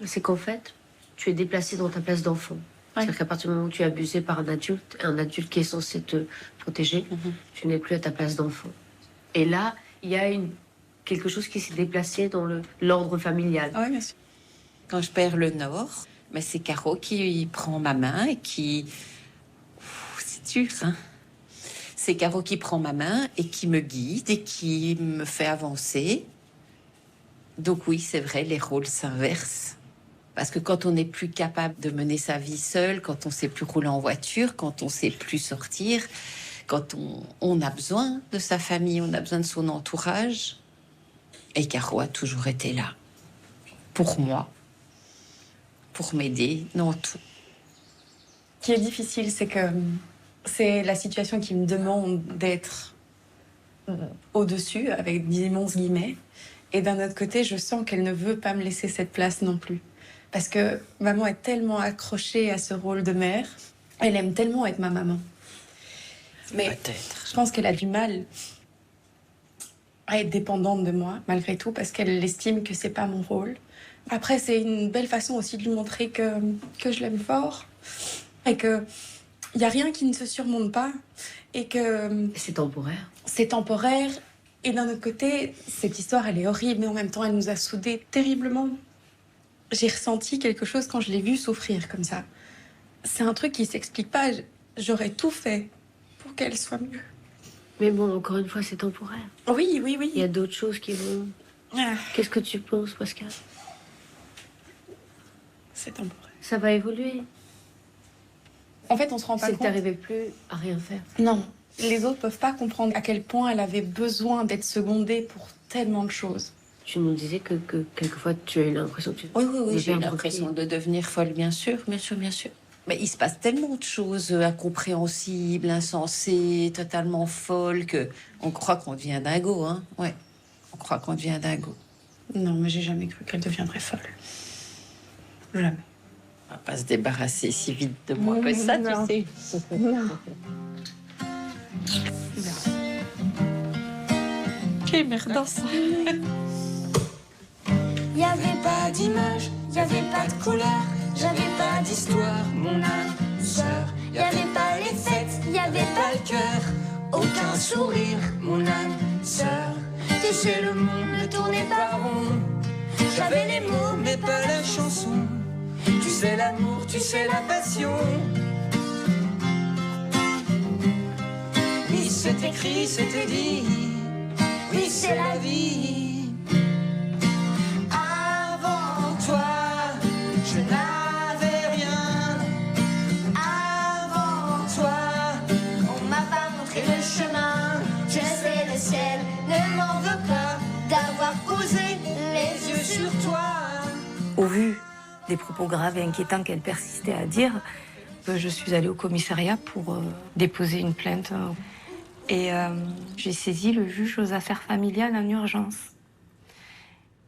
c'est qu'en fait, tu es déplacée dans ta place d'enfant. C'est-à-dire qu'à partir du moment où tu es abusé par un adulte qui est censé te protéger, tu n'es plus à ta place d'enfant. Et là, il y a quelque chose qui s'est déplacé dans l'ordre familial. Oui, bien sûr. Quand je perds le nord, mais c'est Caro qui prend ma main et qui... C'est dur, hein? C'est Caro qui prend ma main et qui me guide et qui me fait avancer. Donc oui, c'est vrai, les rôles s'inversent. Parce que quand on n'est plus capable de mener sa vie seule, quand on ne sait plus rouler en voiture, quand on ne sait plus sortir, quand on a besoin de sa famille, on a besoin de son entourage. Et Caro a toujours été là. Pour moi. Pour m'aider dans tout. Ce qui est difficile, c'est que c'est la situation qui me demande d'être au-dessus, avec d'immenses guillemets. Et d'un autre côté, je sens qu'elle ne veut pas me laisser cette place non plus. Parce que maman est tellement accrochée à ce rôle de mère. Elle aime tellement être ma maman. Mais je pense qu'elle a du mal à être dépendante de moi, malgré tout, parce qu'elle estime que c'est pas mon rôle. Après, c'est une belle façon aussi de lui montrer que je l'aime fort. Et que il y a rien qui ne se surmonte pas. Et que... C'est temporaire. C'est temporaire. Et d'un autre côté, cette histoire, elle est horrible, mais en même temps, elle nous a soudés terriblement. J'ai ressenti quelque chose quand je l'ai vue souffrir comme ça. C'est un truc qui s'explique pas. J'aurais tout fait pour qu'elle soit mieux. Mais bon, encore une fois, c'est temporaire. Oui, oui, oui. Il y a d'autres choses qui vont... Qu'est-ce que tu penses, Pascal? C'est temporaire. Ça va évoluer. En fait, on se rend pas C'est compte. que t'arrivais plus à rien faire. Non. Les autres peuvent pas comprendre à quel point elle avait besoin d'être secondée pour tellement de choses. Tu nous disais que quelquefois tu as eu l'impression que tu... Oui, j'ai eu l'impression de devenir folle, bien sûr. Mais il se passe tellement de choses incompréhensibles, insensées, totalement folles, qu'on croit qu'on devient dingo, hein. Ouais, on croit qu'on devient dingo. Non, mais j'ai jamais cru qu'elle deviendrait folle. Jamais. On va pas se débarrasser si vite de moi que ça, Non. tu sais. Quelle merde, ça. Y avait pas d'image, y avait pas de couleur, j'avais pas d'histoire, mon âme sœur. Y avait pas les fêtes, y avait pas le cœur, aucun sourire, mon âme sœur. Tu sais, le monde ne tournait pas rond. J'avais les mots, mais pas la chanson. Tu sais l'amour, tu sais la passion. Oui, c'est écrit, c'était dit. Oui, c'est la vie. Avant toi, je n'avais rien. Avant toi, on m'a pas montré le chemin. Je sais, le ciel ne m'en veut pas d'avoir posé les yeux sur toi. Au vu des propos graves et inquiétants qu'elle persistait à dire, je suis allée au commissariat pour déposer une plainte. Et j'ai saisi le juge aux affaires familiales en urgence.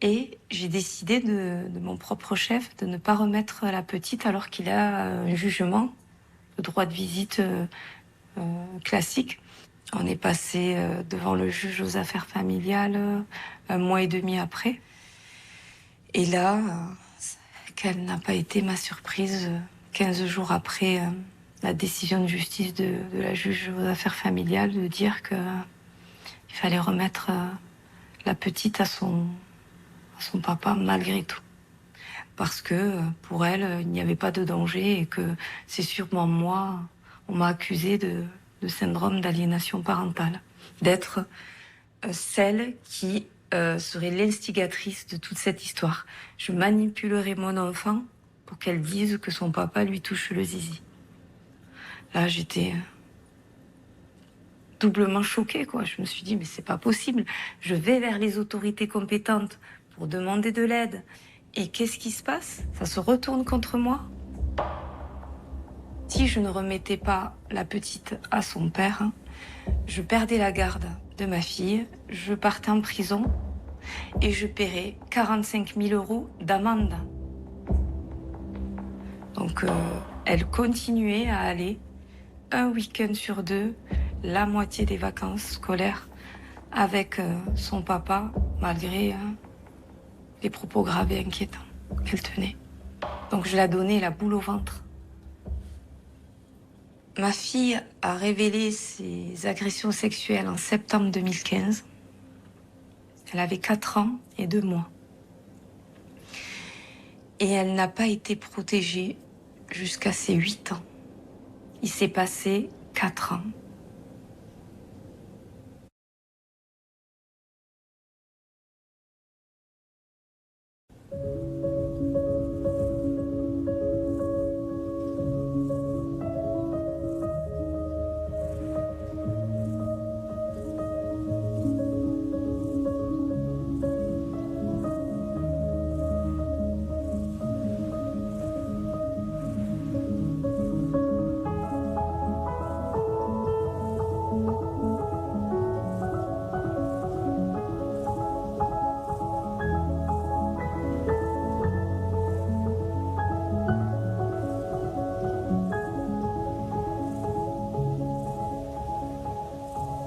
Et j'ai décidé de mon propre chef de ne pas remettre la petite alors qu'il a un jugement, le droit de visite classique. On est passé devant le juge aux affaires familiales 1 mois et demi après. Et là, quelle n'a pas été ma surprise 15 jours après la décision de justice de la juge aux affaires familiales de dire qu'il fallait remettre la petite à son papa malgré tout. Parce que pour elle, il n'y avait pas de danger et que c'est sûrement moi, on m'a accusée de syndrome d'aliénation parentale, d'être celle qui serait l'instigatrice de toute cette histoire. Je manipulerai mon enfant pour qu'elle dise que son papa lui touche le zizi. Là, j'étais doublement choquée, quoi. Je me suis dit, mais c'est pas possible. Je vais vers les autorités compétentes pour demander de l'aide. Et qu'est-ce qui se passe? Ça se retourne contre moi. Si je ne remettais pas la petite à son père, je perdais la garde de ma fille, je partais en prison et je paierais 45 000 € d'amende. Donc, elle continuait à aller un week-end sur 2, la moitié des vacances scolaires, avec son papa, malgré les propos graves et inquiétants qu'elle tenait. Donc, je la donnais la boule au ventre. Ma fille a révélé ses agressions sexuelles en septembre 2015. Elle avait 4 ans et 2 mois. Et elle n'a pas été protégée jusqu'à ses 8 ans. Il s'est passé 4 ans.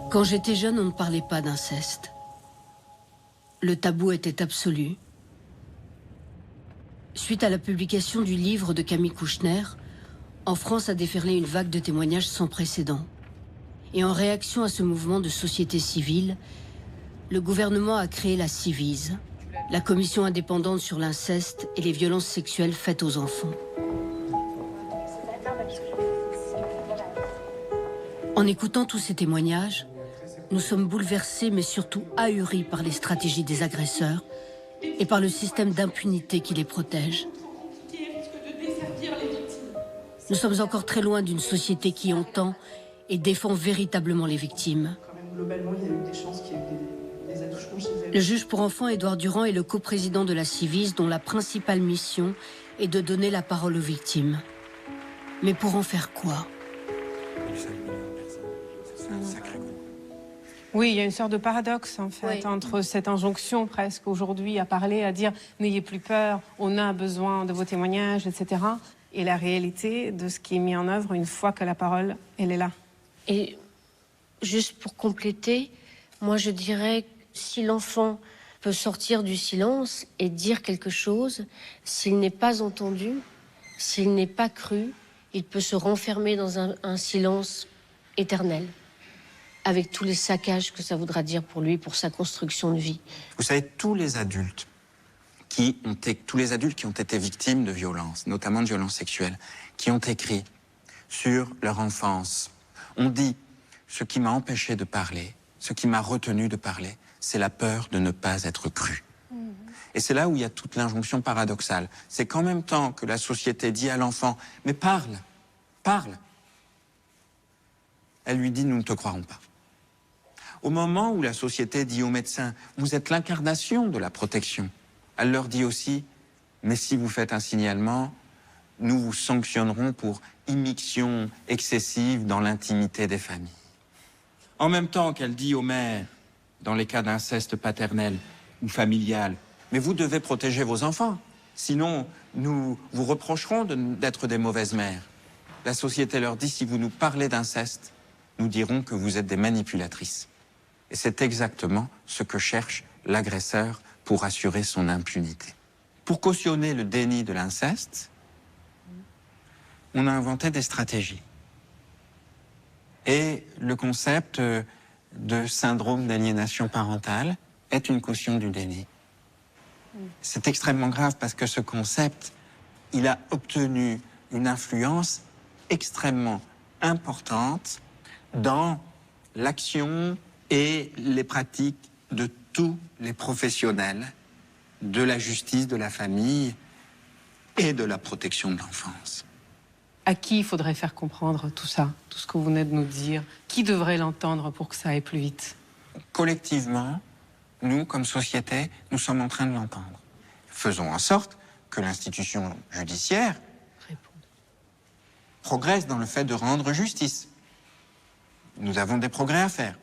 Quand j'étais jeune, on ne parlait pas d'inceste. Le tabou était absolu. Suite à la publication du livre de Camille Kouchner, en France a déferlé une vague de témoignages sans précédent. Et en réaction à ce mouvement de société civile, le gouvernement a créé la Civise, la commission indépendante sur l'inceste et les violences sexuelles faites aux enfants. En écoutant tous ces témoignages, nous sommes bouleversés mais surtout ahuris par les stratégies des agresseurs et par le système d'impunité qui les protège. Nous sommes encore très loin d'une société qui entend et défend véritablement les victimes. Le juge pour enfants Édouard Durand est le coprésident de la Civise dont la principale mission est de donner la parole aux victimes. Mais pour en faire quoi ? Oui, il y a une sorte de paradoxe, en fait, entre cette injonction presque aujourd'hui à parler, à dire « n'ayez plus peur, on a besoin de vos témoignages, etc. » et la réalité de ce qui est mis en œuvre une fois que la parole, elle est là. Et juste pour compléter, moi je dirais que si l'enfant peut sortir du silence et dire quelque chose, s'il n'est pas entendu, s'il n'est pas cru, il peut se renfermer dans un silence éternel, avec tous les saccages que ça voudra dire pour lui, pour sa construction de vie. Vous savez, tous les adultes qui ont été victimes de violences, notamment de violences sexuelles, qui ont écrit sur leur enfance, ont dit « ce qui m'a empêché de parler, ce qui m'a retenu de parler, c'est la peur de ne pas être cru ». Et c'est là où il y a toute l'injonction paradoxale. C'est qu'en même temps que la société dit à l'enfant « mais parle, parle », elle lui dit « nous ne te croirons pas ». Au moment où la société dit aux médecins « vous êtes l'incarnation de la protection », elle leur dit aussi « mais si vous faites un signalement, nous vous sanctionnerons pour immixtion excessive dans l'intimité des familles ». En même temps qu'elle dit aux mères, dans les cas d'inceste paternel ou familial, « mais vous devez protéger vos enfants, sinon nous vous reprocherons d'être des mauvaises mères ». La société leur dit « si vous nous parlez d'inceste, nous dirons que vous êtes des manipulatrices ». Et c'est exactement ce que cherche l'agresseur pour assurer son impunité. Pour cautionner le déni de l'inceste, on a inventé des stratégies. Et le concept de syndrome d'aliénation parentale est une caution du déni. C'est extrêmement grave parce que ce concept, il a obtenu une influence extrêmement importante dans l'action et les pratiques de tous les professionnels de la justice, de la famille et de la protection de l'enfance. À qui il faudrait faire comprendre tout ça, tout ce que vous venez de nous dire? Qui devrait l'entendre pour que ça aille plus vite? Collectivement, nous, comme société, nous sommes en train de l'entendre. Faisons en sorte que l'institution judiciaire progresse dans le fait de rendre justice. Nous avons des progrès à faire.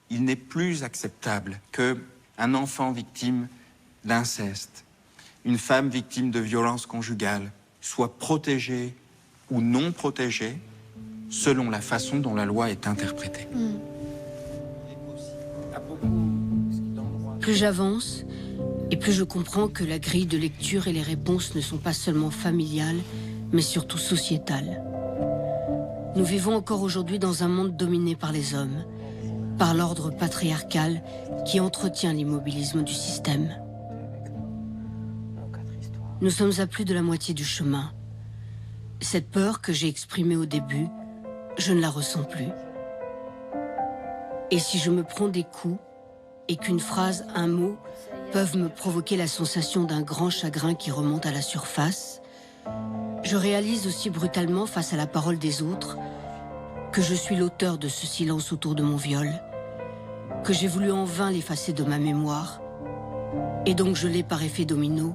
Il n'est plus acceptable qu'un enfant victime d'inceste, une femme victime de violences conjugales, soit protégée ou non protégée selon la façon dont la loi est interprétée. Plus j'avance, et plus je comprends que la grille de lecture et les réponses ne sont pas seulement familiales, mais surtout sociétales. Nous vivons encore aujourd'hui dans un monde dominé par les hommes, par l'ordre patriarcal qui entretient l'immobilisme du système. Nous sommes à plus de la moitié du chemin. Cette peur que j'ai exprimée au début, je ne la ressens plus. Et si je me prends des coups, et qu'une phrase, un mot, peuvent me provoquer la sensation d'un grand chagrin qui remonte à la surface, je réalise aussi brutalement face à la parole des autres que je suis l'auteur de ce silence autour de mon viol, que j'ai voulu en vain l'effacer de ma mémoire, et donc je l'ai par effet domino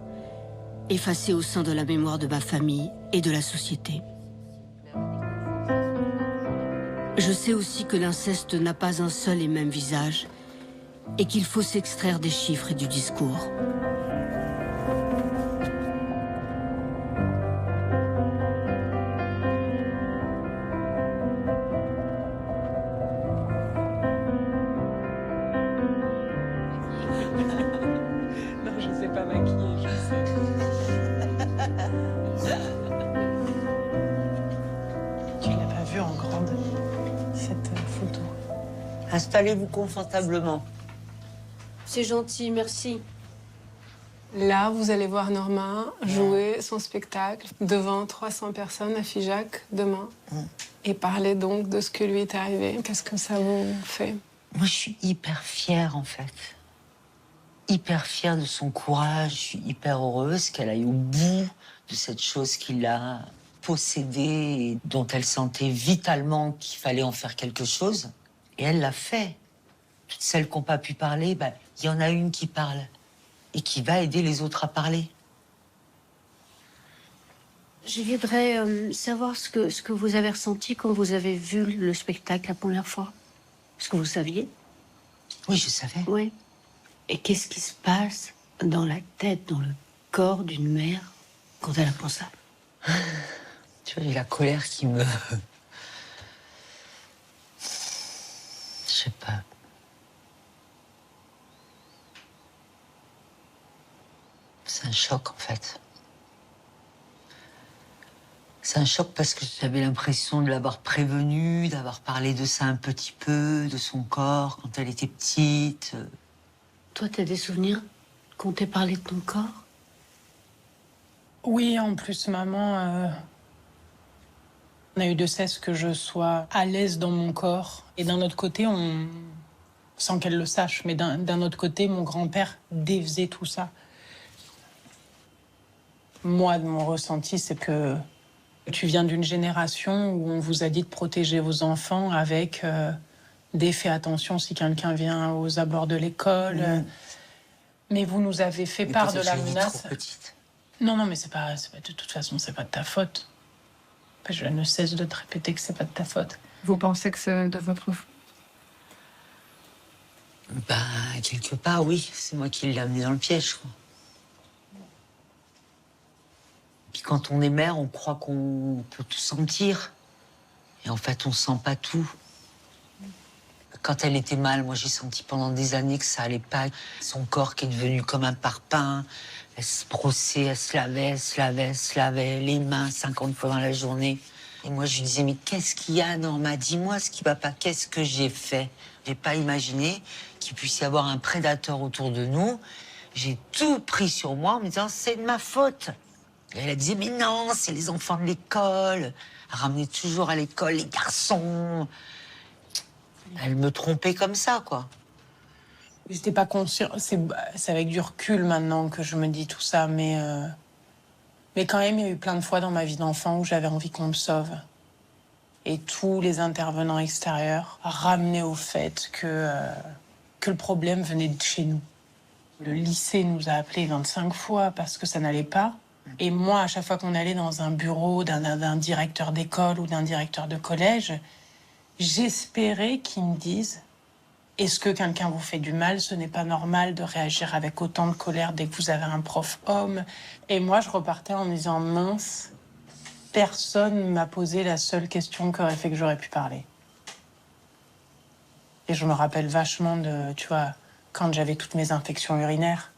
effacé au sein de la mémoire de ma famille et de la société. Je sais aussi que l'inceste n'a pas un seul et même visage, et qu'il faut s'extraire des chiffres et du discours. Non, je sais pas maquiller, je sais. Tu l'as pas vu en grande, cette photo. Installez-vous confortablement. C'est gentil, merci. Là, vous allez voir Norma jouer son spectacle devant 300 personnes à Figeac demain. Et parler donc de ce que lui est arrivé. Qu'est-ce que ça vous fait? Moi, je suis hyper fière, en fait. Hyper fière de son courage. Je suis hyper heureuse qu'elle aille au bout de cette chose qui l'a possédée et dont elle sentait vitalement qu'il fallait en faire quelque chose. Et elle l'a fait. Toutes celles qui n'ont pas pu parler, il y en a une qui parle et qui va aider les autres à parler. Je voudrais savoir ce que vous avez ressenti quand vous avez vu le spectacle la première fois. Est-ce que vous saviez? Oui, je savais. Oui. Et qu'est-ce qui se passe dans la tête, dans le corps d'une mère quand elle apprend ça? Tu vois, j'ai la colère qui me... Je sais pas. C'est un choc, en fait. C'est un choc parce que j'avais l'impression de l'avoir prévenue, d'avoir parlé de ça un petit peu, de son corps, quand elle était petite. Toi, t'as des souvenirs qu'on t'ait parlé de ton corps? Oui, en plus, maman, on a eu de cesse que je sois à l'aise dans mon corps. Et d'un autre côté, sans qu'elle le sache, mais d'un autre côté, mon grand-père défaisait tout ça. Moi, de mon ressenti, c'est que tu viens d'une génération où on vous a dit de protéger vos enfants avec des faits attention si quelqu'un vient aux abords de l'école. Mais vous nous avez fait part de la menace. Non, mais c'est pas de toute façon, c'est pas de ta faute. Je ne cesse de te répéter que c'est pas de ta faute. Vous pensez que c'est de votre faute? Quelque part, oui. C'est moi qui l'ai amené dans le piège, quoi. Puis quand on est mère, on croit qu'on peut tout sentir. Et en fait, on sent pas tout. Quand elle était mal, moi, j'ai senti pendant des années que ça allait pas. Son corps qui est devenu comme un parpaing. Elle se brossait, elle se lavait, les mains 50 fois dans la journée. Et moi, je lui disais, mais qu'est-ce qu'il y a, Norma? Dis-moi ce qui va pas. Qu'est-ce que j'ai fait? J'ai pas imaginé qu'il puisse y avoir un prédateur autour de nous. J'ai tout pris sur moi en me disant, c'est de ma faute. Et elle disait, mais non, c'est les enfants de l'école. Elle ramenait toujours à l'école les garçons. Elle me trompait comme ça, quoi. J'étais pas consciente. C'est avec du recul maintenant que je me dis tout ça, mais Mais quand même, il y a eu plein de fois dans ma vie d'enfant où j'avais envie qu'on me sauve. Et tous les intervenants extérieurs ramenaient au fait que le problème venait de chez nous. Le lycée nous a appelés 25 fois parce que ça n'allait pas. Et moi, à chaque fois qu'on allait dans un bureau d'un directeur d'école ou d'un directeur de collège, j'espérais qu'ils me disent « Est-ce que quelqu'un vous fait du mal? Ce n'est pas normal de réagir avec autant de colère dès que vous avez un prof homme. » Et moi, je repartais en me disant « Mince, personne ne m'a posé la seule question qui aurait fait que j'aurais pu parler. » Et je me rappelle vachement de, tu vois, quand j'avais toutes mes infections urinaires.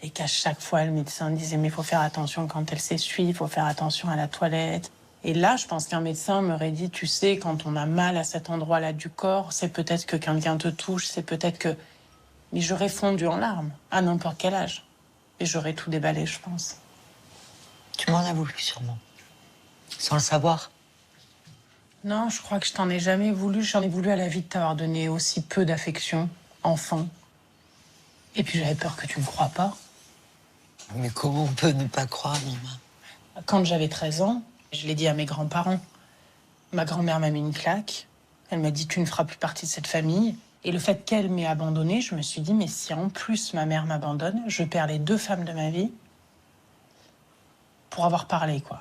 Et qu'à chaque fois, le médecin disait « Mais il faut faire attention quand elle s'essuie, il faut faire attention à la toilette. » Et là, je pense qu'un médecin m'aurait dit « Tu sais, quand on a mal à cet endroit-là du corps, c'est peut-être que quelqu'un te touche, c'est peut-être que... » Mais j'aurais fondu en larmes, à n'importe quel âge. Et j'aurais tout déballé, je pense. Tu m'en as voulu, sûrement. Sans le savoir. Non, je crois que je t'en ai jamais voulu. J'en ai voulu à la vie de t'avoir donné aussi peu d'affection, enfant. Et puis j'avais peur que tu ne crois pas. Mais comment on peut ne pas croire, Mima? Quand j'avais 13 ans, je l'ai dit à mes grands-parents. Ma grand-mère m'a mis une claque. Elle m'a dit « Tu ne feras plus partie de cette famille ». Et le fait qu'elle m'ait abandonnée, je me suis dit « Mais si en plus ma mère m'abandonne, je perds les 2 femmes de ma vie pour avoir parlé, quoi. »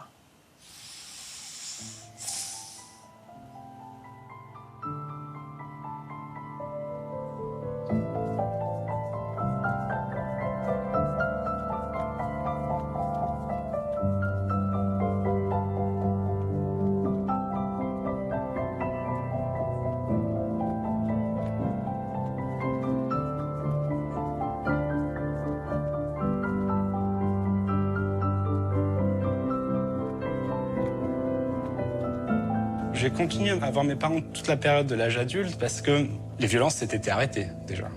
J'ai continué à voir mes parents toute la période de l'âge adulte parce que les violences s'étaient arrêtées déjà.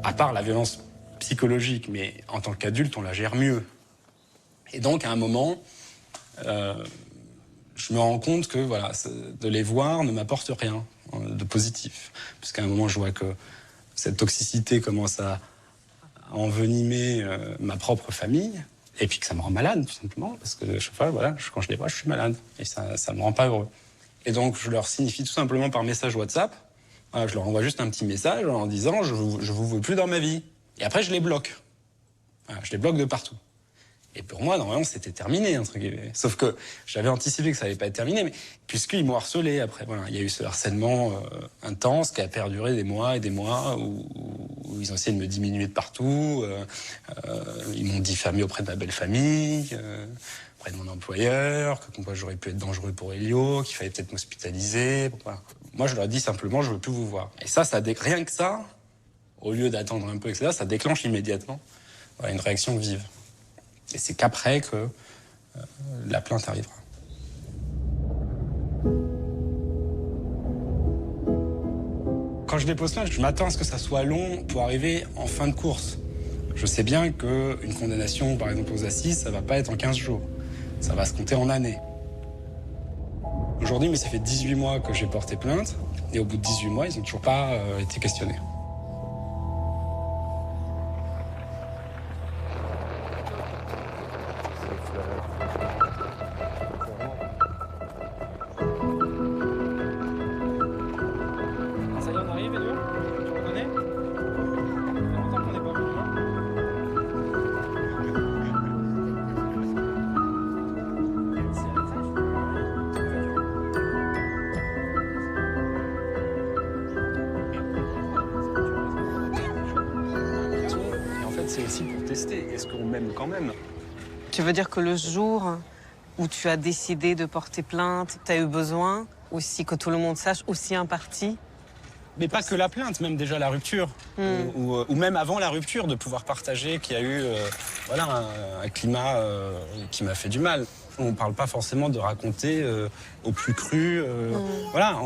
À part la violence psychologique, mais en tant qu'adulte, on la gère mieux. Et donc, à un moment, je me rends compte que voilà, de les voir ne m'apporte rien de positif. Parce qu'à un moment, je vois que cette toxicité commence à envenimer ma propre famille. Et puis que ça me rend malade, tout simplement. Parce que chaque fois, voilà, quand je les vois, je suis malade. Et ça me rend pas heureux. Et donc, je leur signifie tout simplement par message WhatsApp. Je leur envoie juste un petit message en disant « Je vous veux plus dans ma vie ». Et après, je les bloque. Voilà, je les bloque de partout. Et pour moi, normalement, c'était terminé, entre guillemets. Sauf que j'avais anticipé que ça allait pas être terminé, mais puisqu'ils m'ont harcelé après. Voilà, il y a eu ce harcèlement intense qui a perduré des mois et des mois, où ils ont essayé de me diminuer de partout. Ils m'ont diffamé auprès de ma belle famille. Auprès de mon employeur, que moi j'aurais pu être dangereux pour Elio, qu'il fallait peut-être m'hospitaliser. Voilà. Moi, je leur ai dit simplement, je veux plus vous voir. Et ça rien que ça, au lieu d'attendre un peu, etc., ça déclenche immédiatement voilà, une réaction vive. Et c'est qu'après que la plainte arrivera. Quand je dépose plainte, je m'attends à ce que ça soit long pour arriver en fin de course. Je sais bien qu'une condamnation, par exemple aux assises, ça va pas être en 15 jours. Ça va se compter en années. Aujourd'hui, mais ça fait 18 mois que j'ai porté plainte. Et au bout de 18 mois, ils n'ont toujours pas été questionnés. Ça y est, on arrive, Elio? Tu reconnais? Ça fait longtemps qu'on n'est pas venu, hein? C'est aussi pour tester. Est-ce qu'on m'aime quand même? Tu veux dire que le jour où tu as décidé de porter plainte, tu as eu besoin aussi que tout le monde sache, aussi un parti? Mais pas que la plainte, même déjà la rupture. Ou même avant la rupture, de pouvoir partager qu'il y a eu voilà, un climat qui m'a fait du mal. On ne parle pas forcément de raconter au plus cru. Voilà,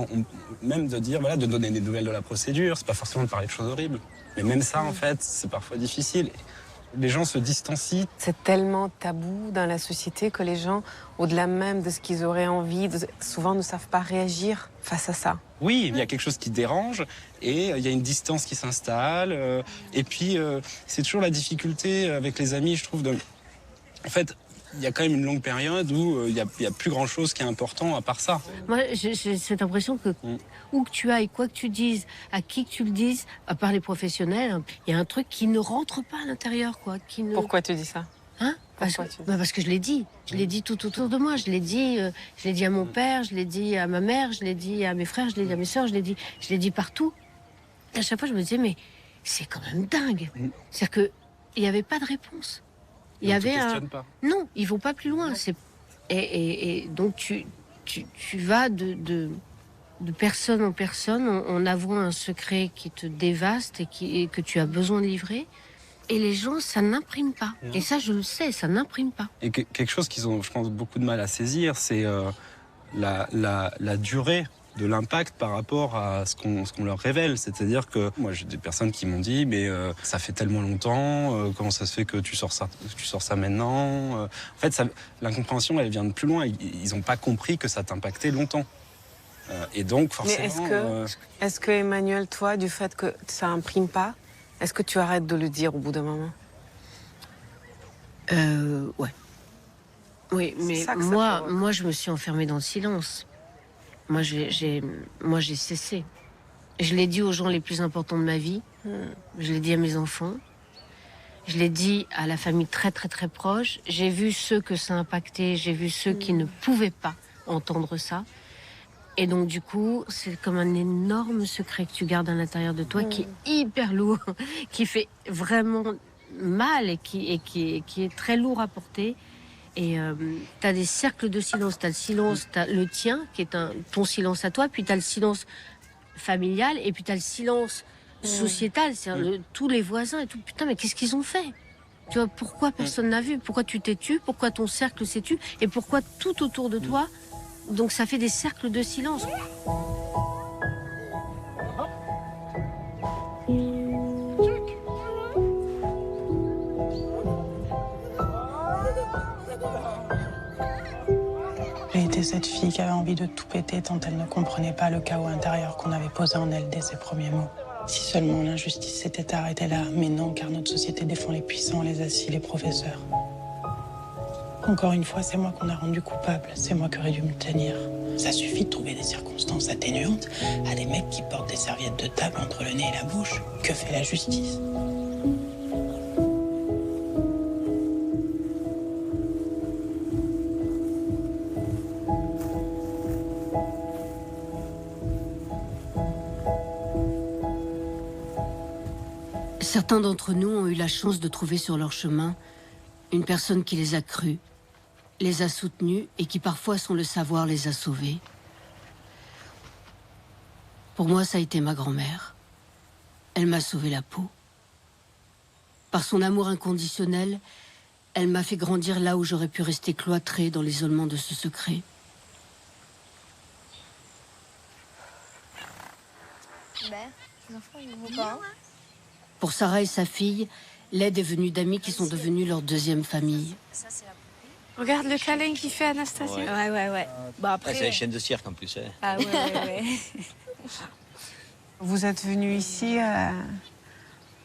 même de dire, voilà, de donner des nouvelles de la procédure. C'est pas forcément de parler de choses horribles. Mais même ça, en fait, c'est parfois difficile. Les gens se distancient. C'est tellement tabou dans la société que les gens, au-delà même de ce qu'ils auraient envie, souvent ne savent pas réagir face à ça. Oui, il y a quelque chose qui dérange et il y a une distance qui s'installe. Et puis, c'est toujours la difficulté avec les amis, je trouve, de... En fait, il y a quand même une longue période où il y a plus grand-chose qui est important à part ça. Moi, j'ai cette impression que où que tu ailles, quoi que tu dises, à qui que tu le dises, à part les professionnels, il y a un truc qui ne rentre pas à l'intérieur, quoi. Pourquoi tu dis ça? Hein? Parce que je l'ai dit. Je l'ai dit tout autour de moi. Je l'ai dit à mon père, je l'ai dit à ma mère, je l'ai dit à mes frères, je l'ai dit à mes sœurs, je l'ai dit partout. Et à chaque fois, je me disais, mais c'est quand même dingue. C'est-à-dire qu'il n'y avait pas de réponse. Il y avait pas. Non, ils vont pas plus loin. Et donc tu vas de personne en personne en avouant un secret qui te dévaste et que tu as besoin de livrer. Et les gens, ça n'imprime pas. Et ça, je le sais, ça n'imprime pas. Et quelque chose qu'ils ont, je pense, beaucoup de mal à saisir, c'est la durée de l'impact par rapport à ce qu'on leur révèle. C'est-à-dire que moi, j'ai des personnes qui m'ont dit, mais ça fait tellement longtemps, comment ça se fait que tu sors ça maintenant En fait, l'incompréhension, elle vient de plus loin. Ils n'ont pas compris que ça t'impactait longtemps. Et donc, forcément... Mais est-ce que Emmanuel, toi, du fait que ça imprime pas, est-ce que tu arrêtes de le dire au bout d'un moment? Ouais. Oui, mais moi, je me suis enfermée dans le silence. Moi, j'ai cessé. Je l'ai dit aux gens les plus importants de ma vie. Je l'ai dit à mes enfants. Je l'ai dit à la famille très, très, très proche. J'ai vu ceux que ça impactait. J'ai vu ceux qui ne pouvaient pas entendre ça. Et donc, du coup, c'est comme un énorme secret que tu gardes à l'intérieur de toi, qui est hyper lourd, qui fait vraiment mal et qui est très lourd à porter. Et tu as des cercles de silence. Tu as le silence, tu as le tien, qui est ton silence à toi, puis tu as le silence familial, et puis tu as le silence sociétal, c'est-à-dire tous les voisins et tout. Putain, mais qu'est-ce qu'ils ont fait? Tu vois, pourquoi personne n'a vu? Pourquoi tu t'es tu? Pourquoi ton cercle s'est tu? Et pourquoi tout autour de toi? Donc ça fait des cercles de silence. J'ai été cette fille qui avait envie de tout péter tant elle ne comprenait pas le chaos intérieur qu'on avait posé en elle dès ses premiers mots. Si seulement l'injustice s'était arrêtée là, mais non, car notre société défend les puissants, les assis, les professeurs. Encore une fois, c'est moi qu'on a rendu coupable, c'est moi qui aurais dû me tenir. Ça suffit de trouver des circonstances atténuantes à des mecs qui portent des serviettes de table entre le nez et la bouche. Que fait la justice? Certains d'entre nous ont eu la chance de trouver sur leur chemin une personne qui les a crus, les a soutenus et qui parfois, sans le savoir, les a sauvés. Pour moi, ça a été ma grand-mère. Elle m'a sauvé la peau. Par son amour inconditionnel, elle m'a fait grandir là où j'aurais pu rester cloîtrée dans l'isolement de ce secret. Les enfants, ils vont pas. Pour Sarah et sa fille, l'aide est venue d'amis qui sont devenus leur deuxième famille. Regarde le câlin qu'il fait Anastasia. Ouais. Bah après... c'est les chaînes de cirque en plus. Ah ouais. Vous êtes venus ici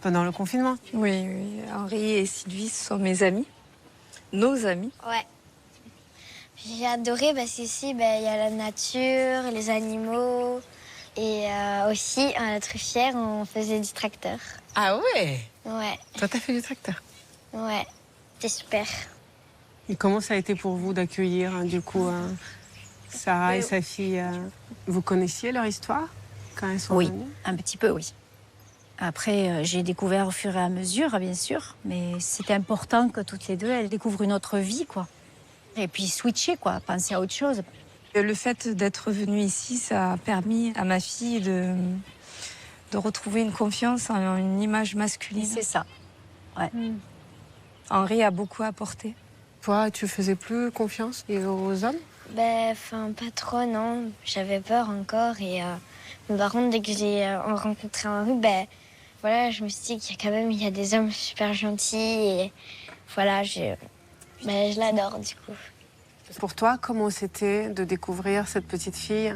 pendant le confinement? Oui. Henri et Sylvie sont mes amis. Nos amis. Ouais. J'ai adoré parce qu'ici, il y a la nature, les animaux. Et aussi, à la Truffière, on faisait du tracteur. Ah ouais? Ouais. Toi, t'as fait du tracteur? Ouais. C'était super. Et comment ça a été pour vous d'accueillir, du coup, Sarah et sa fille? Vous connaissiez leur histoire quand elles sont venues? Un petit peu, oui. Après, j'ai découvert au fur et à mesure, bien sûr. Mais c'était important que toutes les deux, elles découvrent une autre vie, quoi. Et puis switcher, quoi, penser à autre chose. Le fait d'être venue ici, ça a permis à ma fille de retrouver une confiance en une image masculine. C'est ça. Ouais. Henri a beaucoup apporté. Toi, tu faisais plus confiance aux hommes? Pas trop, non. J'avais peur encore. Et mais par contre, dès que j'ai rencontré Henri, je me suis dit qu'il y a quand même des hommes super gentils. Et voilà, je l'adore, du coup. Pour toi, comment c'était de découvrir cette petite fille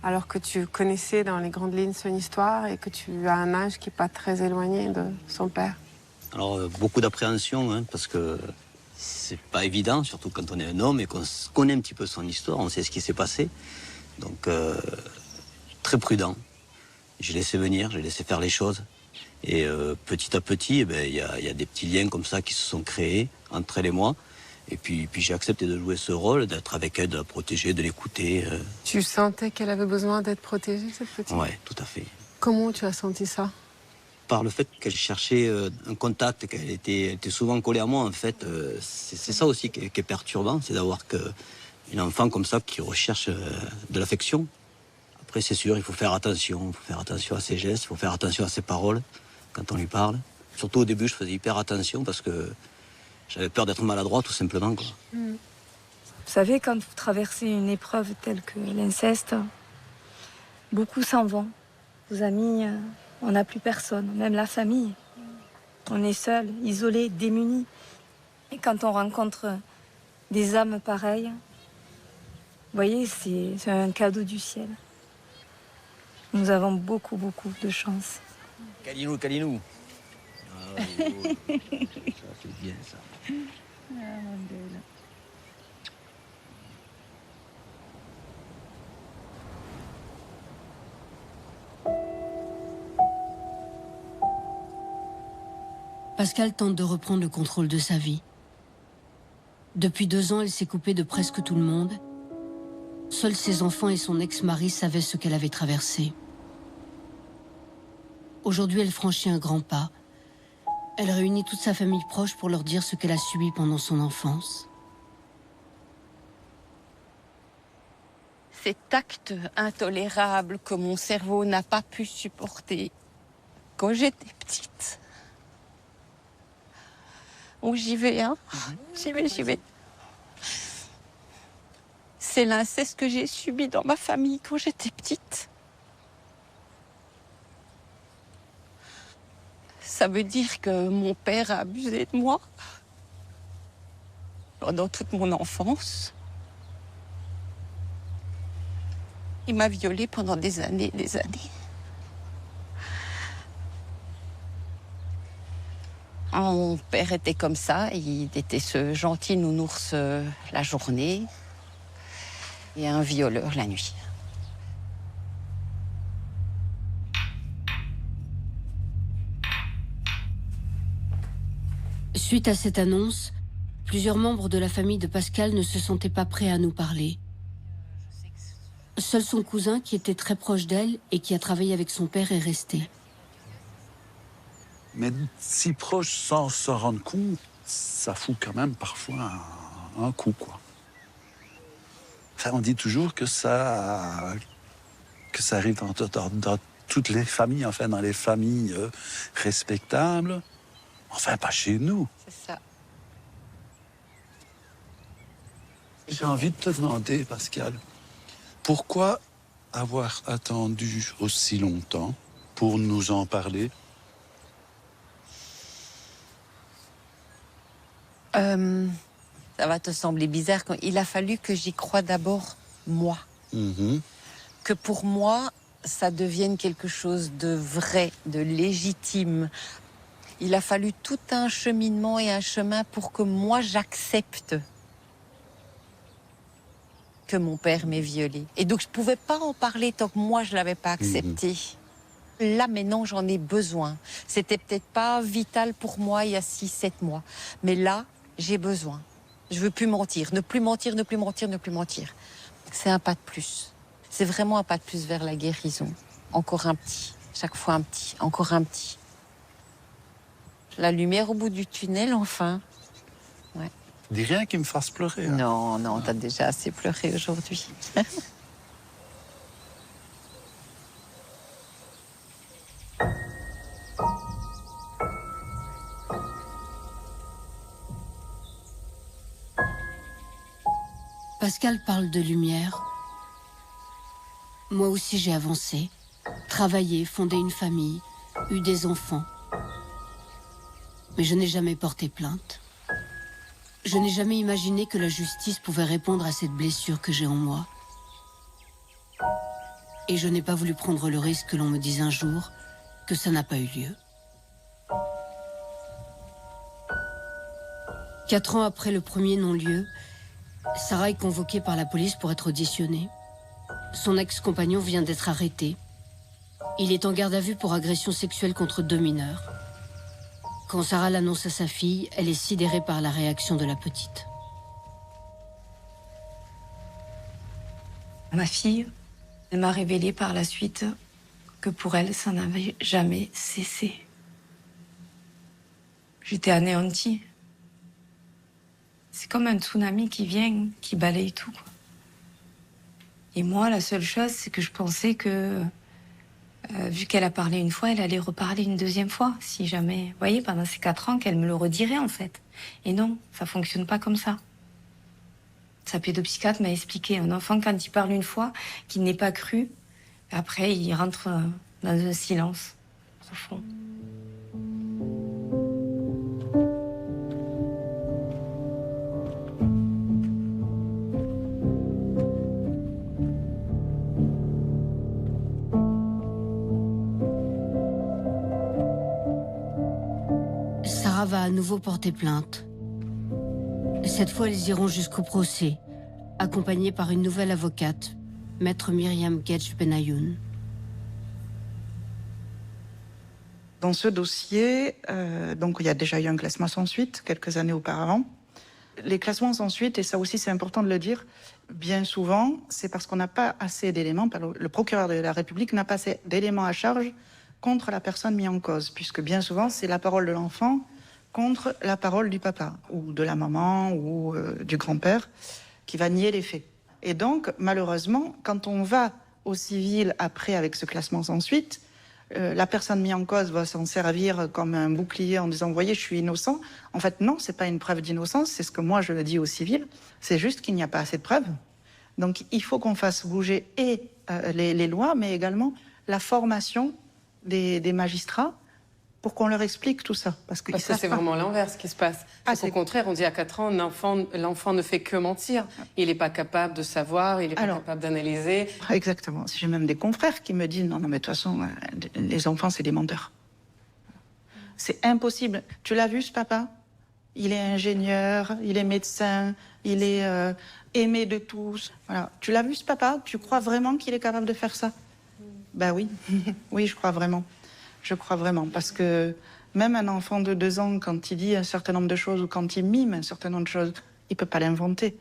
alors que tu connaissais dans les grandes lignes son histoire et que tu as un âge qui n'est pas très éloigné de son père? Alors, beaucoup d'appréhension, parce que c'est pas évident, surtout quand on est un homme et qu'on connaît un petit peu son histoire, on sait ce qui s'est passé. Donc, très prudent. J'ai laissé venir, j'ai laissé faire les choses. Et petit à petit, il y a des petits liens comme ça qui se sont créés entre elle et moi. Et puis j'ai accepté de jouer ce rôle, d'être avec elle, de la protéger, de l'écouter. Tu sentais qu'elle avait besoin d'être protégée, cette petite? Ouais, tout à fait. Comment tu as senti ça? Par le fait qu'elle cherchait un contact, qu'elle était souvent collée à moi, en fait, c'est ça aussi qui est perturbant, c'est d'avoir une enfant comme ça qui recherche de l'affection. Après, c'est sûr, il faut faire attention à ses gestes, il faut faire attention à ses paroles quand on lui parle. Surtout au début, je faisais hyper attention parce que j'avais peur d'être maladroit, tout simplement, quoi. Vous savez, quand vous traversez une épreuve telle que l'inceste, beaucoup s'en vont. Vos amis, on n'a plus personne, même la famille. On est seul, isolé, démuni. Et quand on rencontre des âmes pareilles, vous voyez, c'est un cadeau du ciel. Nous avons beaucoup, beaucoup de chance. Calinou. Ah, ouais, ça, c'est bien, ça. Ah, mon belle. Pascal tente de reprendre le contrôle de sa vie. Depuis 2 ans, elle s'est coupée de presque tout le monde. Seuls ses enfants et son ex-mari savaient ce qu'elle avait traversé. Aujourd'hui, elle franchit un grand pas. Elle réunit toute sa famille proche pour leur dire ce qu'elle a subi pendant son enfance. Cet acte intolérable que mon cerveau n'a pas pu supporter quand j'étais petite. Oh, j'y vais, hein. J'y vais. C'est l'inceste que j'ai subi dans ma famille quand j'étais petite. Ça veut dire que mon père a abusé de moi pendant toute mon enfance. Il m'a violée pendant des années et des années. Mon père était comme ça, il était ce gentil nounours la journée et un violeur la nuit. Suite à cette annonce, plusieurs membres de la famille de Pascal ne se sentaient pas prêts à nous parler. Seul son cousin, qui était très proche d'elle et qui a travaillé avec son père, est resté. Mais si proche sans s'en rendre compte, ça fout quand même parfois un coup, quoi. Enfin, on dit toujours que ça arrive dans toutes les familles, enfin dans les familles respectables. Enfin, pas chez nous. C'est ça. J'ai envie de te demander, Pascal, pourquoi avoir attendu aussi longtemps pour nous en parler? Ça va te sembler bizarre. Il a fallu que j'y croie d'abord, moi. Que pour moi, ça devienne quelque chose de vrai, de légitime. Il a fallu tout un cheminement et un chemin pour que moi, j'accepte que mon père m'ait violée. Et donc, je ne pouvais pas en parler tant que moi, je ne l'avais pas accepté. Là, maintenant, j'en ai besoin. C'était peut-être pas vital pour moi il y a 6-7 mois. Mais là, j'ai besoin. Je veux plus mentir. Ne plus mentir. C'est un pas de plus. C'est vraiment un pas de plus vers la guérison. Encore un petit. Chaque fois un petit. Encore un petit. La lumière au bout du tunnel, enfin. Ouais. Dis rien qui me fasse pleurer. Hein. Non, t'as déjà assez pleuré aujourd'hui. Pascal parle de lumière. Moi aussi j'ai avancé, travaillé, fondé une famille, eu des enfants. Mais je n'ai jamais porté plainte. Je n'ai jamais imaginé que la justice pouvait répondre à cette blessure que j'ai en moi. Et je n'ai pas voulu prendre le risque que l'on me dise un jour que ça n'a pas eu lieu. 4 ans après le premier non-lieu, Sarah est convoquée par la police pour être auditionnée. Son ex-compagnon vient d'être arrêté. Il est en garde à vue pour agression sexuelle contre 2 mineurs. Quand Sarah l'annonce à sa fille, elle est sidérée par la réaction de la petite. Ma fille, elle m'a révélé par la suite que pour elle, ça n'avait jamais cessé. J'étais anéantie. C'est comme un tsunami qui vient, qui balaye tout, quoi. Et moi, la seule chose, c'est que je pensais que, vu qu'elle a parlé une fois, elle allait reparler une deuxième fois, si jamais. Vous voyez, pendant ces 4 ans, qu'elle me le redirait, en fait. Et non, ça fonctionne pas comme ça. Sa pédopsychiatre m'a expliqué, un enfant, quand il parle une fois, qu'il n'est pas cru, après, il rentre dans un silence profond. Sarah va à nouveau porter plainte. Cette fois, elles iront jusqu'au procès, accompagnées par une nouvelle avocate, Maître Myriam Gedj Benayoun. Dans ce dossier, donc il y a déjà eu un classement sans suite quelques années auparavant. Les classements sans suite, et ça aussi c'est important de le dire, bien souvent, c'est parce qu'on n'a pas assez d'éléments, le procureur de la République n'a pas assez d'éléments à charge contre la personne mise en cause, puisque bien souvent c'est la parole de l'enfant contre la parole du papa, ou de la maman, ou du grand-père, qui va nier les faits. Et donc, malheureusement, quand on va au civil après avec ce classement sans suite, la personne mise en cause va s'en servir comme un bouclier en disant « Voyez, je suis innocent ». En fait, non, c'est pas une preuve d'innocence, c'est ce que moi je le dis au civil, c'est juste qu'il n'y a pas assez de preuves. Donc, il faut qu'on fasse bouger et les lois, mais également la formation des magistrats pour qu'on leur explique tout ça. Parce que c'est vraiment l'inverse qui se passe. Au contraire, on dit à 4 ans, l'enfant ne fait que mentir. Il n'est pas capable de savoir, il n'est pas capable d'analyser. Exactement. J'ai même des confrères qui me disent, non, mais de toute façon, les enfants, c'est des menteurs. C'est impossible. Tu l'as vu, ce papa? Il est ingénieur, il est médecin, il est aimé de tous. Voilà. Tu l'as vu, ce papa? Tu crois vraiment qu'il est capable de faire ça? Ben oui. Oui, je crois vraiment. Je crois vraiment, parce que même un enfant de 2 ans, quand il dit un certain nombre de choses ou quand il mime un certain nombre de choses, il ne peut pas l'inventer.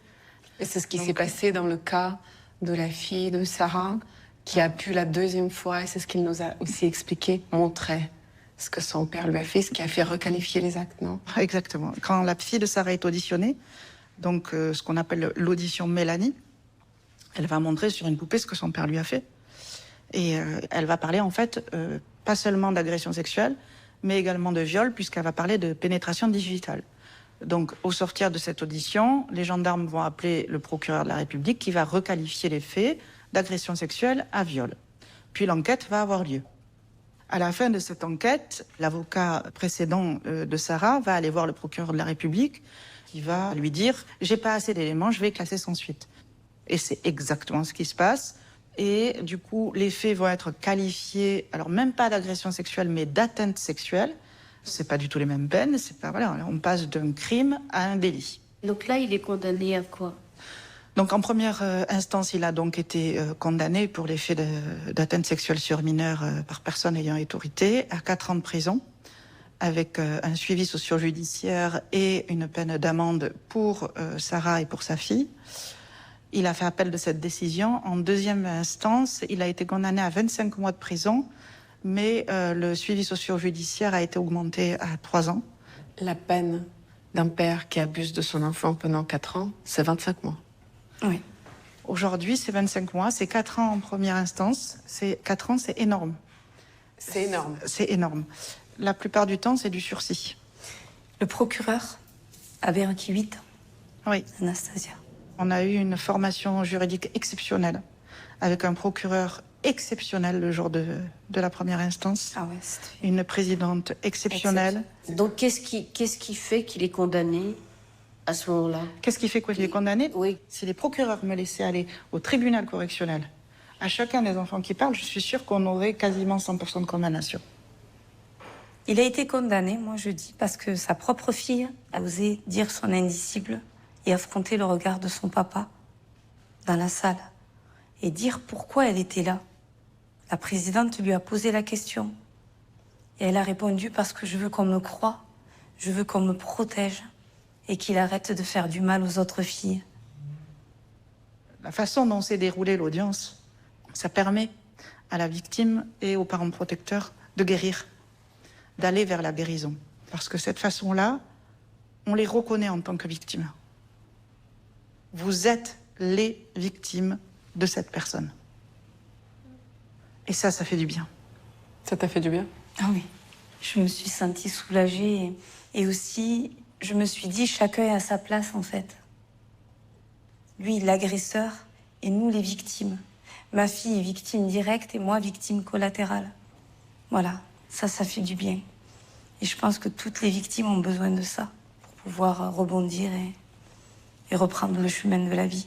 Et c'est ce qui s'est passé dans le cas de la fille de Sarah, qui a pu la 2e fois, et c'est ce qu'il nous a aussi expliqué, montrer ce que son père lui a fait, ce qui a fait requalifier les actes, non? Exactement. Quand la fille de Sarah est auditionnée, donc ce qu'on appelle l'audition Mélanie, elle va montrer sur une poupée ce que son père lui a fait. Et elle va parler en fait pas seulement d'agression sexuelle, mais également de viol, puisqu'elle va parler de pénétration digitale. Donc, au sortir de cette audition, les gendarmes vont appeler le procureur de la République qui va requalifier les faits d'agression sexuelle à viol. Puis l'enquête va avoir lieu. À la fin de cette enquête, l'avocat précédent de Sarah va aller voir le procureur de la République qui va lui dire « J'ai pas assez d'éléments, je vais classer sans suite ». Et c'est exactement ce qui se passe. Et du coup, les faits vont être qualifiés, alors même pas d'agression sexuelle, mais d'atteinte sexuelle. C'est pas du tout les mêmes peines. C'est pas, voilà, on passe d'un crime à un délit. Donc là, il est condamné à quoi? Donc en première instance, il a donc été condamné pour les faits d'atteinte sexuelle sur mineur par personne ayant autorité à 4 ans de prison, avec un suivi socio-judiciaire et une peine d'amende pour Sarah et pour sa fille. Il a fait appel de cette décision. En 2e instance, il a été condamné à 25 mois de prison, mais le suivi socio-judiciaire a été augmenté à 3 ans. La peine d'un père qui abuse de son enfant pendant 4 ans, c'est 25 mois. Oui. Aujourd'hui, c'est 25 mois, c'est 4 ans en première instance. 4 ans, c'est énorme. C'est énorme. C'est énorme. La plupart du temps, c'est du sursis. Le procureur avait requis 8 ans. Oui. Anastasia. On a eu une formation juridique exceptionnelle, avec un procureur exceptionnel le jour de la première instance. Ah ouais, une présidente exceptionnelle. Donc qu'est-ce qui fait qu'il est condamné à ce moment-là? Qu'est-ce qui fait qu'il est condamné? Oui. Si les procureurs me laissaient aller au tribunal correctionnel, à chacun des enfants qui parlent, je suis sûre qu'on aurait quasiment 100% de condamnation. Il a été condamné, moi je dis, parce que sa propre fille a osé dire son indicible et affronter le regard de son papa dans la salle et dire pourquoi elle était là. La présidente lui a posé la question et elle a répondu parce que je veux qu'on me croie, je veux qu'on me protège et qu'il arrête de faire du mal aux autres filles. La façon dont s'est déroulée l'audience, ça permet à la victime et aux parents protecteurs de guérir, d'aller vers la guérison. Parce que cette façon-là, on les reconnaît en tant que victimes. Vous êtes les victimes de cette personne. Et ça fait du bien. Ça t'a fait du bien? Ah oui, je me suis sentie soulagée et aussi, je me suis dit, chacun est à sa place en fait. Lui, l'agresseur, et nous, les victimes. Ma fille est victime directe et moi, victime collatérale. Voilà, ça fait du bien. Et je pense que toutes les victimes ont besoin de ça pour pouvoir rebondir et reprendre le chemin de la vie.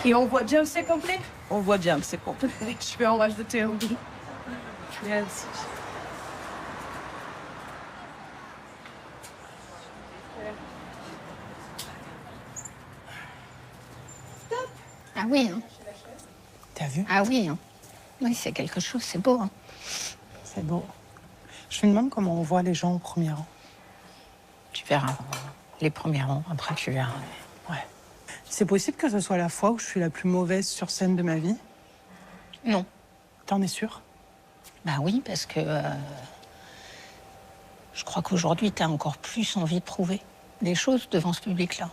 Et on voit bien que c'est complet? On voit bien que c'est complet. Je fais un match de théorie. Merci. Ah oui, hein. T'as vu? Ah oui, hein. Oui, c'est quelque chose, c'est beau. Hein. C'est beau. Je me demande comment on voit les gens au premier rang. Tu verras les premiers rangs, après tu verras. Ouais. C'est possible que ce soit la fois où je suis la plus mauvaise sur scène de ma vie? Non. T'en es sûre? Bah oui, parce que je crois qu'aujourd'hui, t'as encore plus envie de prouver des choses devant ce public-là.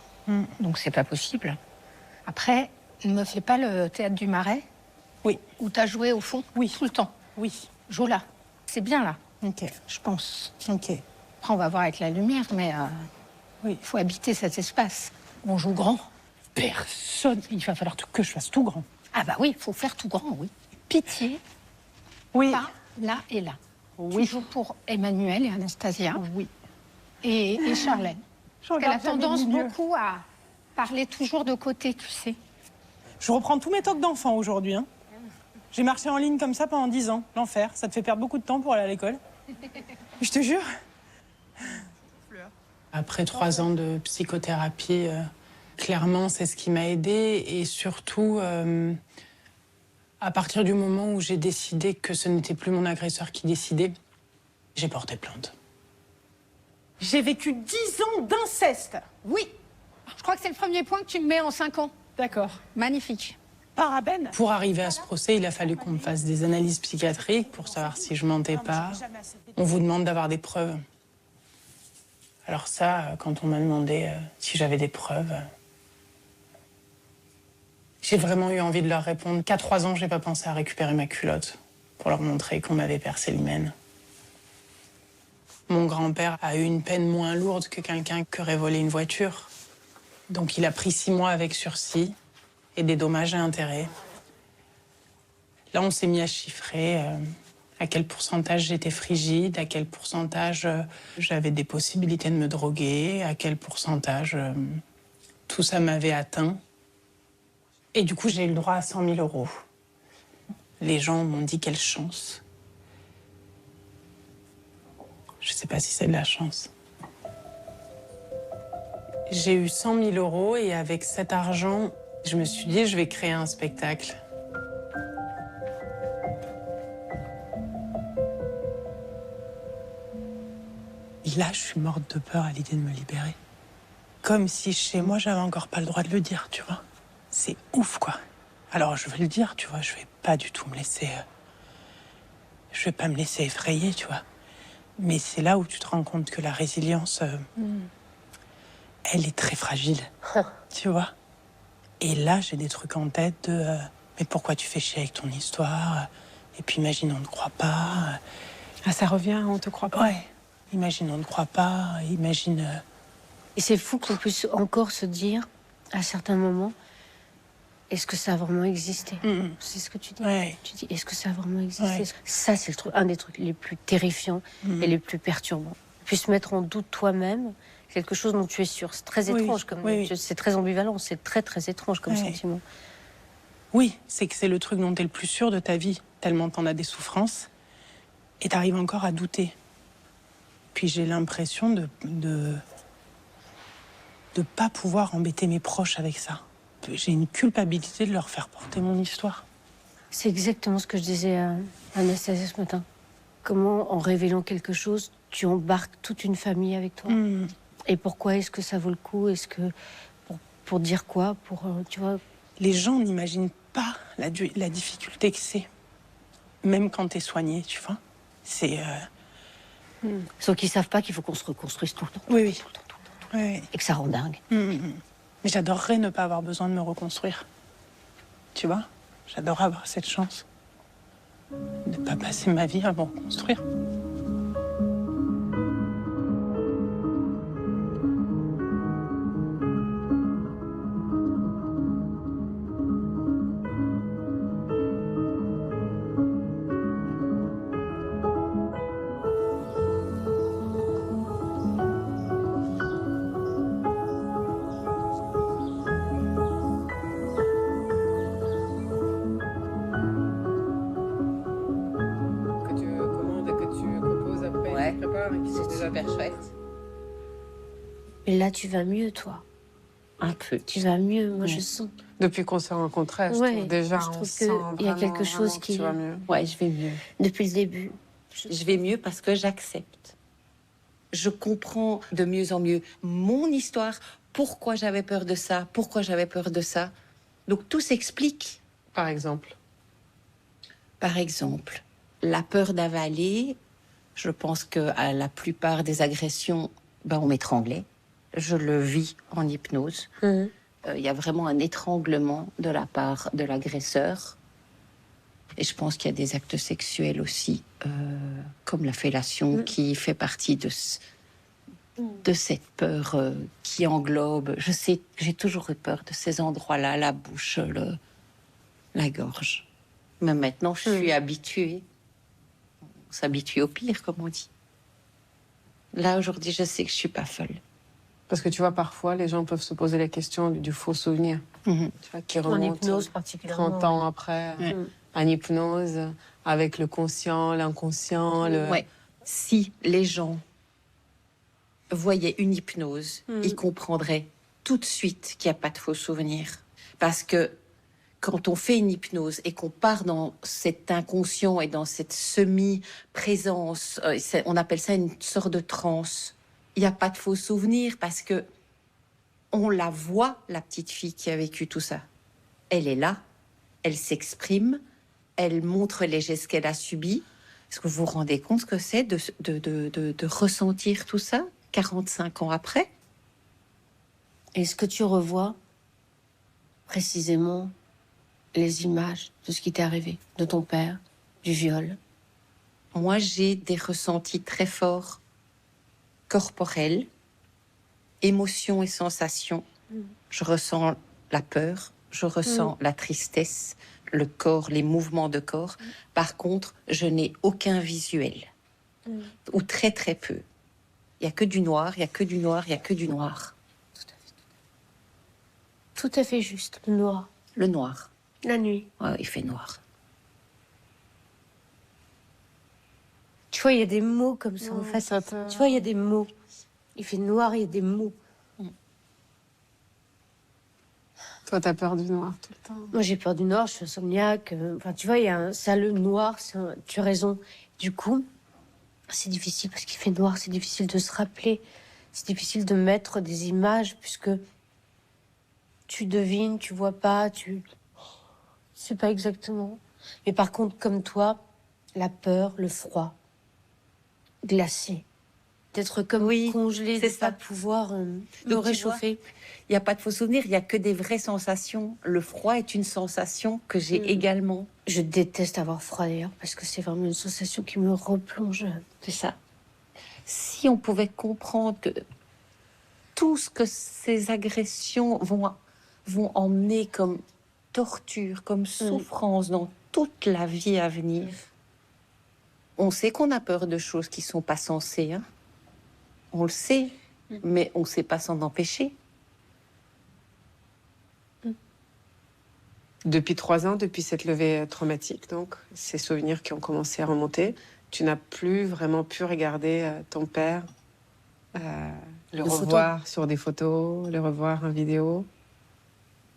Donc c'est pas possible. Après, ne me fais pas le théâtre du Marais. Oui. Où t'as joué au fond. Oui. Tout le temps. Oui. Joue là. C'est bien là. Ok. Je pense. Ok. Après, on va voir avec la lumière, mais oui. Il faut habiter cet espace. On joue grand. Personne. Il va falloir que je fasse tout grand. Ah bah oui, il faut faire tout grand, oui. Pitié. Oui. Pas là et là. Oui. Toujours pour Emmanuel et Anastasia. Oui. Et Charlène. Elle a tendance milieu. beaucoup à parler toujours de côté, tu sais. Je reprends tous mes tocs d'enfant aujourd'hui. Hein. J'ai marché en ligne comme ça pendant 10 ans. L'enfer. Ça te fait perdre beaucoup de temps pour aller à l'école. Je te jure. Après 3 ans de psychothérapie, clairement, c'est ce qui m'a aidée. Et surtout, à partir du moment où j'ai décidé que ce n'était plus mon agresseur qui décidait, j'ai porté plainte. J'ai vécu 10 ans d'inceste. Oui. Je crois que c'est le premier point que tu me mets en 5 ans. D'accord. Magnifique. Parabène. Pour arriver à ce procès, il a fallu qu'on me fasse des analyses psychiatriques pour savoir si je mentais pas. On vous demande d'avoir des preuves. Alors ça, quand on m'a demandé si j'avais des preuves, j'ai vraiment eu envie de leur répondre qu'à 3 ans, j'ai pas pensé à récupérer ma culotte pour leur montrer qu'on m'avait percé l'hymen. Mon grand-père a eu une peine moins lourde que quelqu'un qui aurait volé une voiture. Donc il a pris 6 mois avec sursis et des dommages et intérêts. Là, on s'est mis à chiffrer à quel pourcentage j'étais frigide, à quel pourcentage j'avais des possibilités de me droguer, à quel pourcentage tout ça m'avait atteint. Et du coup, j'ai eu le droit à 100 000 €. Les gens m'ont dit quelle chance. Je sais pas si c'est de la chance. J'ai eu 100 000 € et avec cet argent, je me suis dit, je vais créer un spectacle. Et là, je suis morte de peur à l'idée de me libérer. Comme si chez moi, j'avais encore pas le droit de le dire, tu vois. C'est ouf, quoi. Alors, je vais le dire, tu vois, je vais pas du tout me laisser... je vais pas me laisser effrayer, tu vois. Mais c'est là où tu te rends compte que la résilience, elle est très fragile, tu vois. Et là, j'ai des trucs en tête de... mais pourquoi tu fais chier avec ton histoire? Et puis imagine, on ne croit pas. Ah, ça revient, on te croit pas? Ouais. Imagine, on ne croit pas. Imagine... Et c'est fou qu'on puisse encore se dire, à certains moments, est-ce que ça a vraiment existé? C'est ce que tu dis. Ouais. Tu dis, est-ce que ça a vraiment existé? Ouais. Ça, c'est un des trucs les plus terrifiants et les plus perturbants. Puis se mettre en doute toi-même, quelque chose dont tu es sûr. C'est très Oui, étrange, comme oui. c'est très ambivalent, c'est très très étrange comme Ouais. sentiment. Oui, c'est que c'est le truc dont tu es le plus sûr de ta vie, tellement t'en as des souffrances, et t'arrives encore à douter. Puis j'ai l'impression de pas pouvoir embêter mes proches avec ça. J'ai une culpabilité de leur faire porter mon histoire. C'est exactement ce que je disais à Anastasia ce matin. Comment, en révélant quelque chose, tu embarques toute une famille avec toi. Et pourquoi est-ce que ça vaut le coup? Est-ce que pour dire quoi? Pour tu vois. Les gens n'imaginent pas la difficulté que c'est, même quand t'es soigné, tu vois. C'est Sauf qu'ils savent pas qu'il faut qu'on se reconstruise tout le temps. Oui, oui. Tout le temps. Oui. Et que ça rend dingue. Mais j'adorerais ne pas avoir besoin de me reconstruire. Tu vois? J'adorerais avoir cette chance. De ne pas passer ma vie à me reconstruire. Que tu commandes et que tu proposes après, Ouais. tu prépares et qui sont C'est déjà super prêts. chouette. Mais là, tu vas mieux, toi. Un peu. Tu vas mieux, moi, je sens. Depuis qu'on s'est rencontrés, je Ouais, trouve déjà, je on trouve sent qu'il y a vraiment, quelque chose vraiment que qui tu vas mieux. Ouais, je vais mieux. Depuis le début. Je vais mieux parce que j'accepte. Je comprends de mieux en mieux mon histoire, pourquoi j'avais peur de ça, pourquoi j'avais peur de ça. Donc tout s'explique. Par exemple. Par exemple, la peur d'avaler, je pense qu'à la plupart des agressions, on m'étranglait. Je le vis en hypnose. Il y a vraiment un étranglement de la part de l'agresseur. Et je pense qu'il y a des actes sexuels aussi, comme la fellation, qui fait partie de cette peur qui englobe. Je sais, j'ai toujours eu peur de ces endroits-là, la bouche, la gorge. Mais maintenant, je suis habituée. On s'habitue au pire, comme on dit. Là, aujourd'hui, je sais que je suis pas folle. Parce que tu vois, parfois, les gens peuvent se poser la question du faux souvenir. Tu vois, qui En remonte hypnose, particulièrement. 30 ans après, en hypnose, avec le conscient, l'inconscient. Ouais. Si les gens voyaient une hypnose, ils comprendraient tout de suite qu'il n'y a pas de faux souvenirs. Parce que quand on fait une hypnose et qu'on part dans cet inconscient et dans cette semi-présence, on appelle ça une sorte de transe, il n'y a pas de faux souvenirs parce que on la voit, la petite fille qui a vécu tout ça. Elle est là, elle s'exprime, elle montre les gestes qu'elle a subis. Est-ce que vous vous rendez compte ce que c'est de ressentir tout ça 45 ans après? Est-ce que tu revois précisément les images de ce qui t'est arrivé, de ton père, du viol? Moi, j'ai des ressentis très forts, corporels, émotions et sensations. Je ressens la peur, je ressens la tristesse, le corps, les mouvements de corps. Par contre, je n'ai aucun visuel, ou très très peu. Il n'y a que du noir, il n'y a que du noir, il n'y a que du noir. Tout à fait juste, le noir. Le noir. La nuit. Ouais, il fait noir. Tu vois, il y a des mots comme ça, en fait. Tu vois, il y a des mots. Il fait noir, il y a des mots. Toi, t'as peur du noir tout le temps. Moi, j'ai peur du noir, je suis insomniaque. Enfin, tu vois, il y a ça, le noir, tu as raison. Du coup, c'est difficile parce qu'il fait noir, c'est difficile de se rappeler. C'est difficile de mettre des images puisque tu devines, tu vois pas, tu sais pas exactement. Mais par contre, comme toi, la peur, le froid, glacé, d'être comme congelé, de pas pouvoir me Donc, tu réchauffer. vois, il n'y a pas de faux souvenirs, il n'y a que des vraies sensations. Le froid est une sensation que j'ai également. Je déteste avoir froid d'ailleurs, parce que c'est vraiment une sensation qui me replonge. C'est ça. Si on pouvait comprendre que tout ce que ces agressions vont emmener comme torture, comme souffrance dans toute la vie à venir. On sait qu'on a peur de choses qui sont pas censées, hein. On le sait, mais on sait pas s'en empêcher. Depuis 3 ans, depuis cette levée traumatique, donc, ces souvenirs qui ont commencé à remonter, tu n'as plus vraiment pu regarder ton père, le revoir sur des photos, le revoir en vidéo.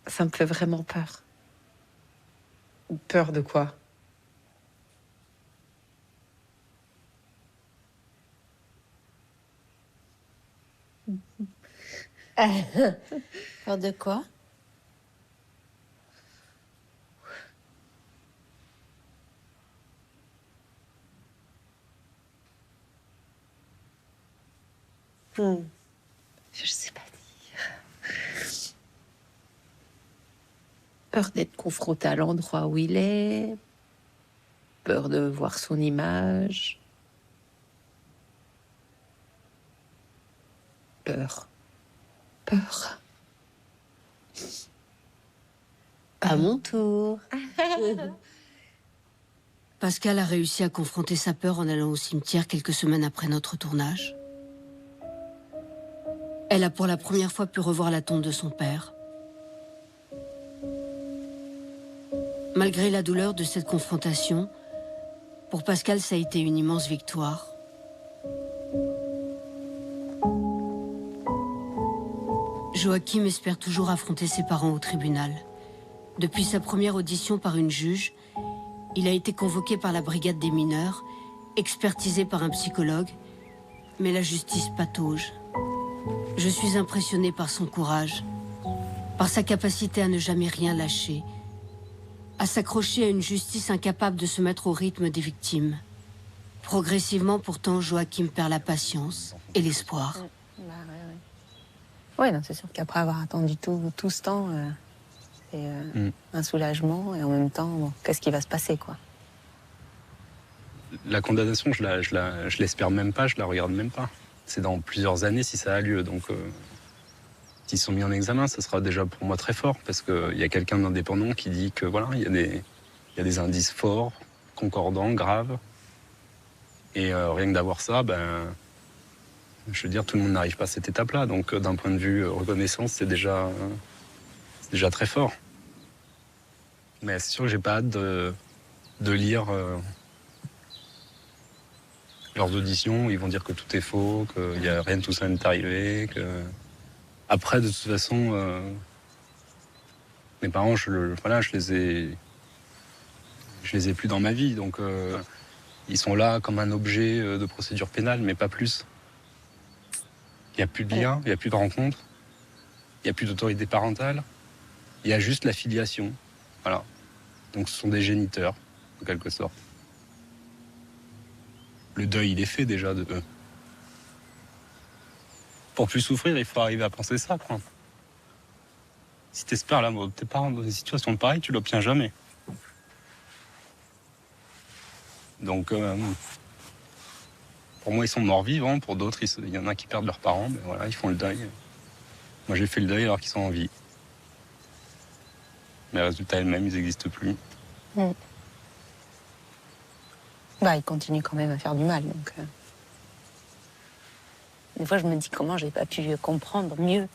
Ça me fait vraiment peur. Peur de quoi? Peur de quoi? Je sais pas dire. Peur d'être confronté à l'endroit où il est. Peur de voir son image. Peur. Peur. À mon tour. Pascal a réussi à confronter sa peur en allant au cimetière quelques semaines après notre tournage. Elle a pour la première fois pu revoir la tombe de son père. Malgré la douleur de cette confrontation, pour Pascal, ça a été une immense victoire. Joachim espère toujours affronter ses parents au tribunal. Depuis sa première audition par une juge, il a été convoqué par la brigade des mineurs, expertisé par un psychologue, mais la justice patauge. Je suis impressionnée par son courage, par sa capacité à ne jamais rien lâcher, à s'accrocher à une justice incapable de se mettre au rythme des victimes. Progressivement, pourtant, Joachim perd la patience et l'espoir. Ouais, non, c'est sûr qu'après avoir attendu tout ce temps, c'est un soulagement et en même temps, bon, qu'est-ce qui va se passer, quoi? La condamnation, je l'espère même pas, je la regarde même pas. C'est dans plusieurs années si ça a lieu, donc s'ils sont mis en examen, ça sera déjà pour moi très fort, parce qu'il y a quelqu'un d'indépendant qui dit que voilà, il y a des indices forts, concordants, graves, et rien que d'avoir ça, ben, je veux dire, tout le monde n'arrive pas à cette étape-là, donc d'un point de vue reconnaissance, c'est déjà très fort. Mais c'est sûr que j'ai pas hâte de lire leurs auditions, où ils vont dire que tout est faux, qu'il n'y a rien de tout ça n'est arrivé, que... Après, de toute façon, mes parents, je les ai plus dans ma vie, donc ils sont là comme un objet de procédure pénale, mais pas plus. Il n'y a plus de lien, il n'y a plus de rencontre, il n'y a plus d'autorité parentale, il y a juste la filiation. Voilà. Donc ce sont des géniteurs, en quelque sorte. Le deuil, il est fait déjà de eux. Pour plus souffrir, il faut arriver à penser ça, quoi. Si t'espères là, tes parents dans des situations pareilles, tu l'obtiens jamais. Donc, pour moi, ils sont morts vivants. Pour d'autres, il y en a qui perdent leurs parents, mais voilà, ils font le deuil. Moi, j'ai fait le deuil alors qu'ils sont en vie. Mais le résultat est le même, ils n'existent plus. Bah, ils continuent quand même à faire du mal, donc... Des fois, je me dis comment j'ai pas pu comprendre mieux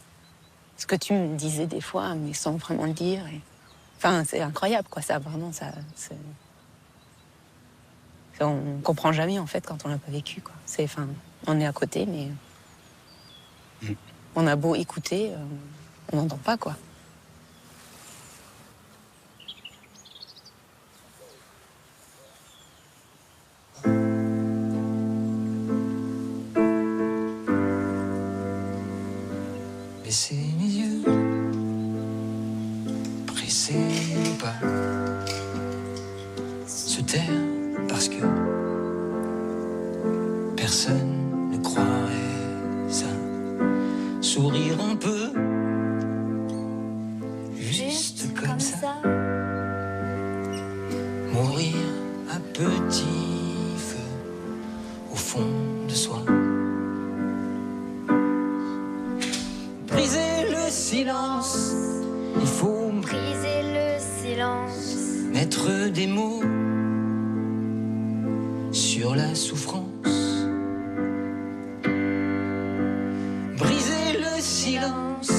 ce que tu me disais des fois, mais sans vraiment le dire. Enfin, c'est incroyable, quoi. Ça, vraiment, ça... On comprend jamais, en fait, quand on l'a pas vécu, quoi. Enfin, on est à côté, mais... On a beau écouter, on n'entend pas, quoi. Baisser mes yeux, presser mes pas, se taire parce que personne ne croirait ça, sourire un peu, juste comme ça, mourir à petit feu au fond de soi. Briser le silence, il faut briser le silence. Mettre des mots sur la souffrance. Briser le silence.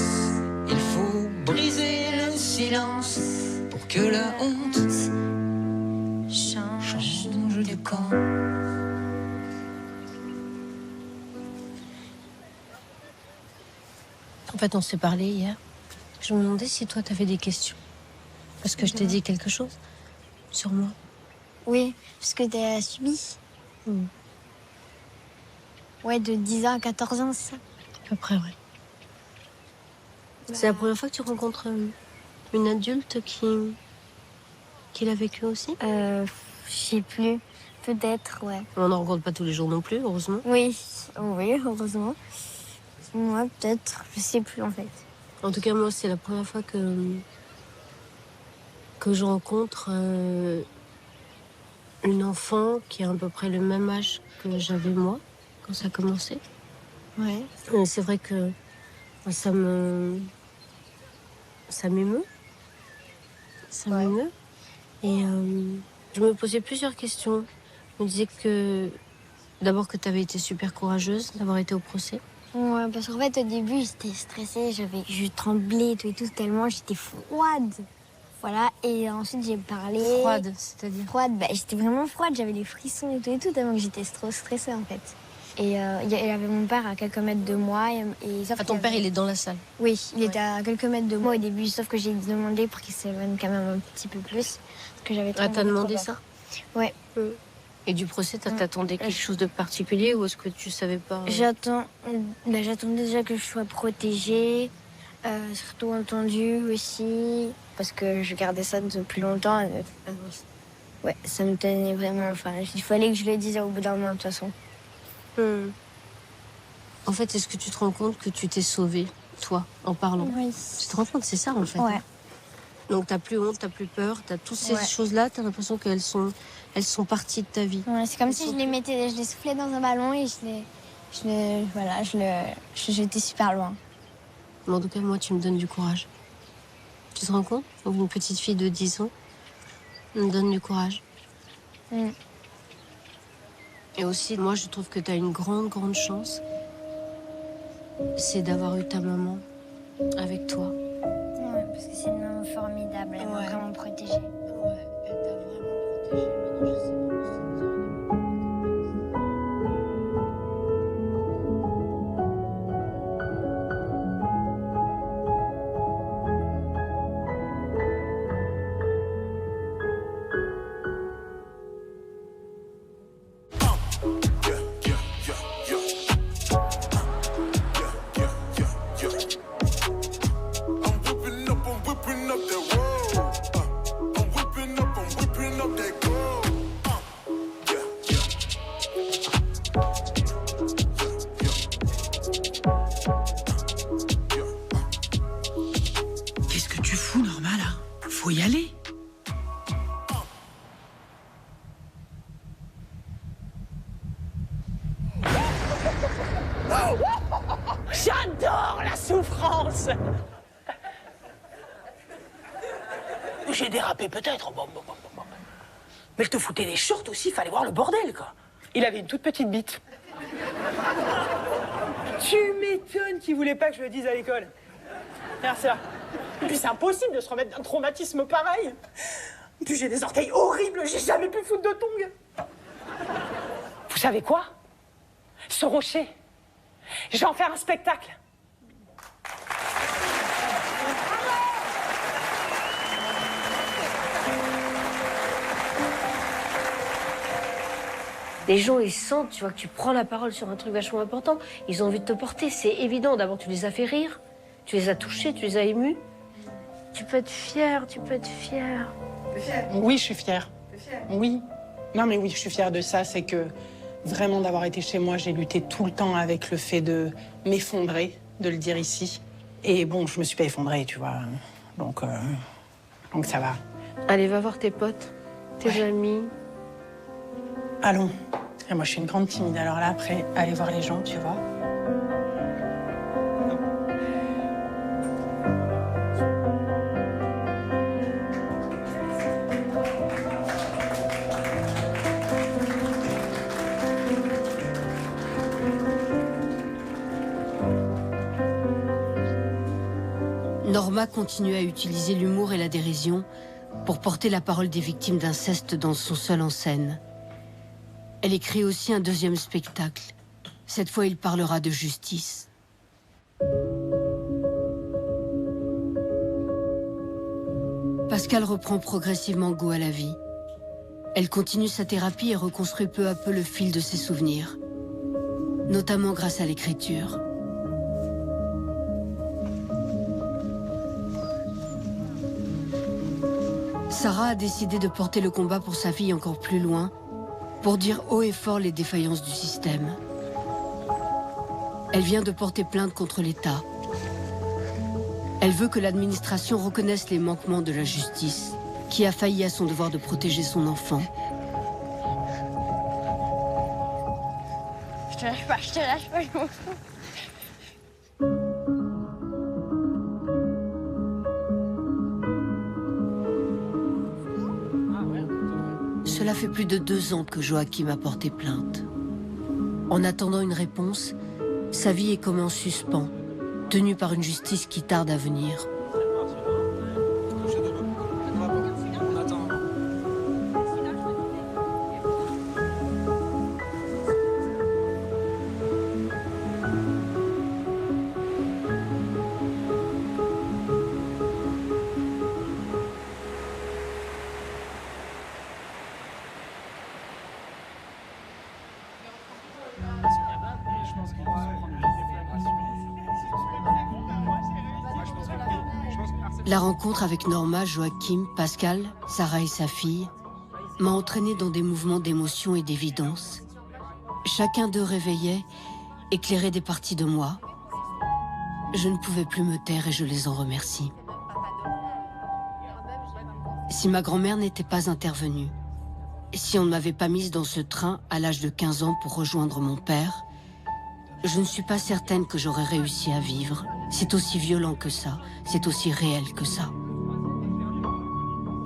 Il faut briser le silence pour que la honte change de camp. En fait, on s'est parlé hier. Je me demandais si toi, t'avais des questions. Parce que je t'ai dit quelque chose sur moi. Oui, parce que t'as subi. Ouais, de 10 ans à 14 ans, c'est ça? À peu près, ouais. C'est la première fois que tu rencontres une adulte qui l'a vécu aussi? Je sais plus. Peut-être, ouais. On n'en rencontre pas tous les jours non plus, heureusement. Oui, heureusement. Moi, peut-être. Je sais plus, en fait. En tout cas, moi, c'est la première fois que je rencontre une enfant qui a à peu près le même âge que j'avais moi, quand ça a commencé. Ouais. C'est vrai que ça m'émeut. Ça m'émeut. Et je me posais plusieurs questions. Je me disais d'abord que tu avais été super courageuse d'avoir été au procès. Ouais, parce qu'en fait, au début, j'étais stressée, je tremblais et tout, tellement j'étais froide. Voilà, et ensuite j'ai parlé. Froide, c'est-à-dire? Froide, j'étais vraiment froide, j'avais des frissons et tout, tellement que j'étais trop stressée en fait. Et il y avait mon père à quelques mètres de moi. Sauf ton père, il est dans la salle? Oui, il était à quelques mètres de moi au début, sauf que j'ai demandé pour qu'il s'éloigne quand même un petit peu plus. Parce que j'avais t'as demandé ça? Ouais. Et du procès, t'attendais quelque chose de particulier ou est-ce que tu savais pas? J'attendais déjà que je sois protégée, surtout entendue aussi, parce que je gardais ça depuis longtemps. Ouais, ça me tenait vraiment. Enfin, il fallait que je le dise au bout d'un moment, de toute façon. En fait, est-ce que tu te rends compte que tu t'es sauvée, toi, en parlant? Oui. Tu te rends compte, c'est ça, en fait. Ouais. Donc, t'as plus honte, t'as plus peur, t'as toutes ces choses-là, t'as l'impression qu'elles sont parties de ta vie. Ouais, c'est comme si je les soufflais dans un ballon et j'étais super loin. Mais en tout cas, moi, tu me donnes du courage. Tu te rends compte? Donc, une petite fille de 10 ans me donne du courage. Et aussi, moi, je trouve que t'as une grande, grande chance. C'est d'avoir eu ta maman avec toi. Ouais, parce que c'est une maman formidable, elle m'a vraiment protégée. Ouais, elle t'a vraiment protégée. Maintenant, je sais Qu'est-ce que tu fous, Norma, là? Faut y aller. J'adore la souffrance. J'ai dérapé peut-être. Mais je te foutais les shorts aussi, fallait voir le bordel, quoi. Il avait une toute petite bite. Tu m'étonnes qu'il voulait pas que je le dise à l'école. Regarde ça. Et puis c'est impossible de se remettre d'un traumatisme pareil. En plus j'ai des orteils horribles, j'ai jamais pu foutre de tongs. Vous savez quoi? Ce rocher, je vais en faire un spectacle. Les gens, ils sentent, tu vois, que tu prends la parole sur un truc vachement important. Ils ont envie de te porter, c'est évident. D'abord, tu les as fait rire, tu les as touchés, tu les as émus. Tu peux être fière, tu peux être fière. Oui, je suis fière. Oui. Non, mais oui, je suis fière de ça. C'est que vraiment d'avoir été chez moi, j'ai lutté tout le temps avec le fait de m'effondrer, de le dire ici. Et bon, je me suis pas effondrée, tu vois. Donc ça va. Allez, va voir tes potes, tes amis. Allons. Et moi, je suis une grande timide. Alors là, après, aller voir les gens, tu vois. Norma continue à utiliser l'humour et la dérision pour porter la parole des victimes d'inceste dans son seul en scène. Elle écrit aussi un deuxième spectacle. Cette fois, il parlera de justice. Pascal reprend progressivement goût à la vie. Elle continue sa thérapie et reconstruit peu à peu le fil de ses souvenirs, notamment grâce à l'écriture. Sarah a décidé de porter le combat pour sa fille encore plus loin, pour dire haut et fort les défaillances du système. Elle vient de porter plainte contre l'État. Elle veut que l'administration reconnaisse les manquements de la justice, qui a failli à son devoir de protéger son enfant. Je te lâche pas, je m'en fous. Cela fait plus de 2 ans que Joachim a porté plainte. En attendant une réponse, sa vie est comme en suspens, tenue par une justice qui tarde à venir. La rencontre avec Norma, Joachim, Pascal, Sarah et sa fille m'a entraînée dans des mouvements d'émotion et d'évidence. Chacun d'eux réveillait, éclairait des parties de moi. Je ne pouvais plus me taire et je les en remercie. Si ma grand-mère n'était pas intervenue, si on ne m'avait pas mise dans ce train à l'âge de 15 ans pour rejoindre mon père, je ne suis pas certaine que j'aurais réussi à vivre. C'est aussi violent que ça, c'est aussi réel que ça.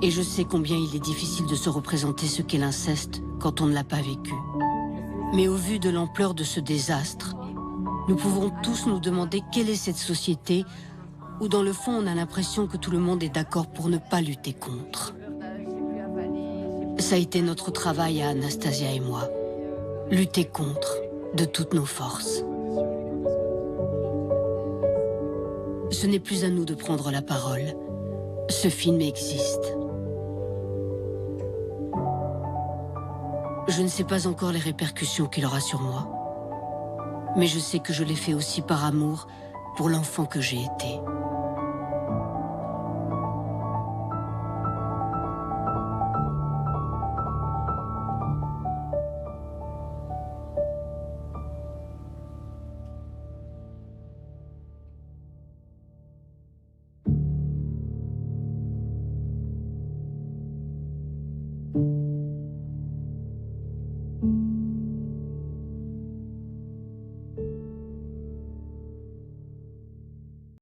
Et je sais combien il est difficile de se représenter ce qu'est l'inceste quand on ne l'a pas vécu. Mais au vu de l'ampleur de ce désastre, nous pouvons tous nous demander quelle est cette société où dans le fond on a l'impression que tout le monde est d'accord pour ne pas lutter contre. Ça a été notre travail à Anastasia et moi. Lutter contre de toutes nos forces. Ce n'est plus à nous de prendre la parole. Ce film existe. Je ne sais pas encore les répercussions qu'il aura sur moi. Mais je sais que je l'ai fait aussi par amour pour l'enfant que j'ai été.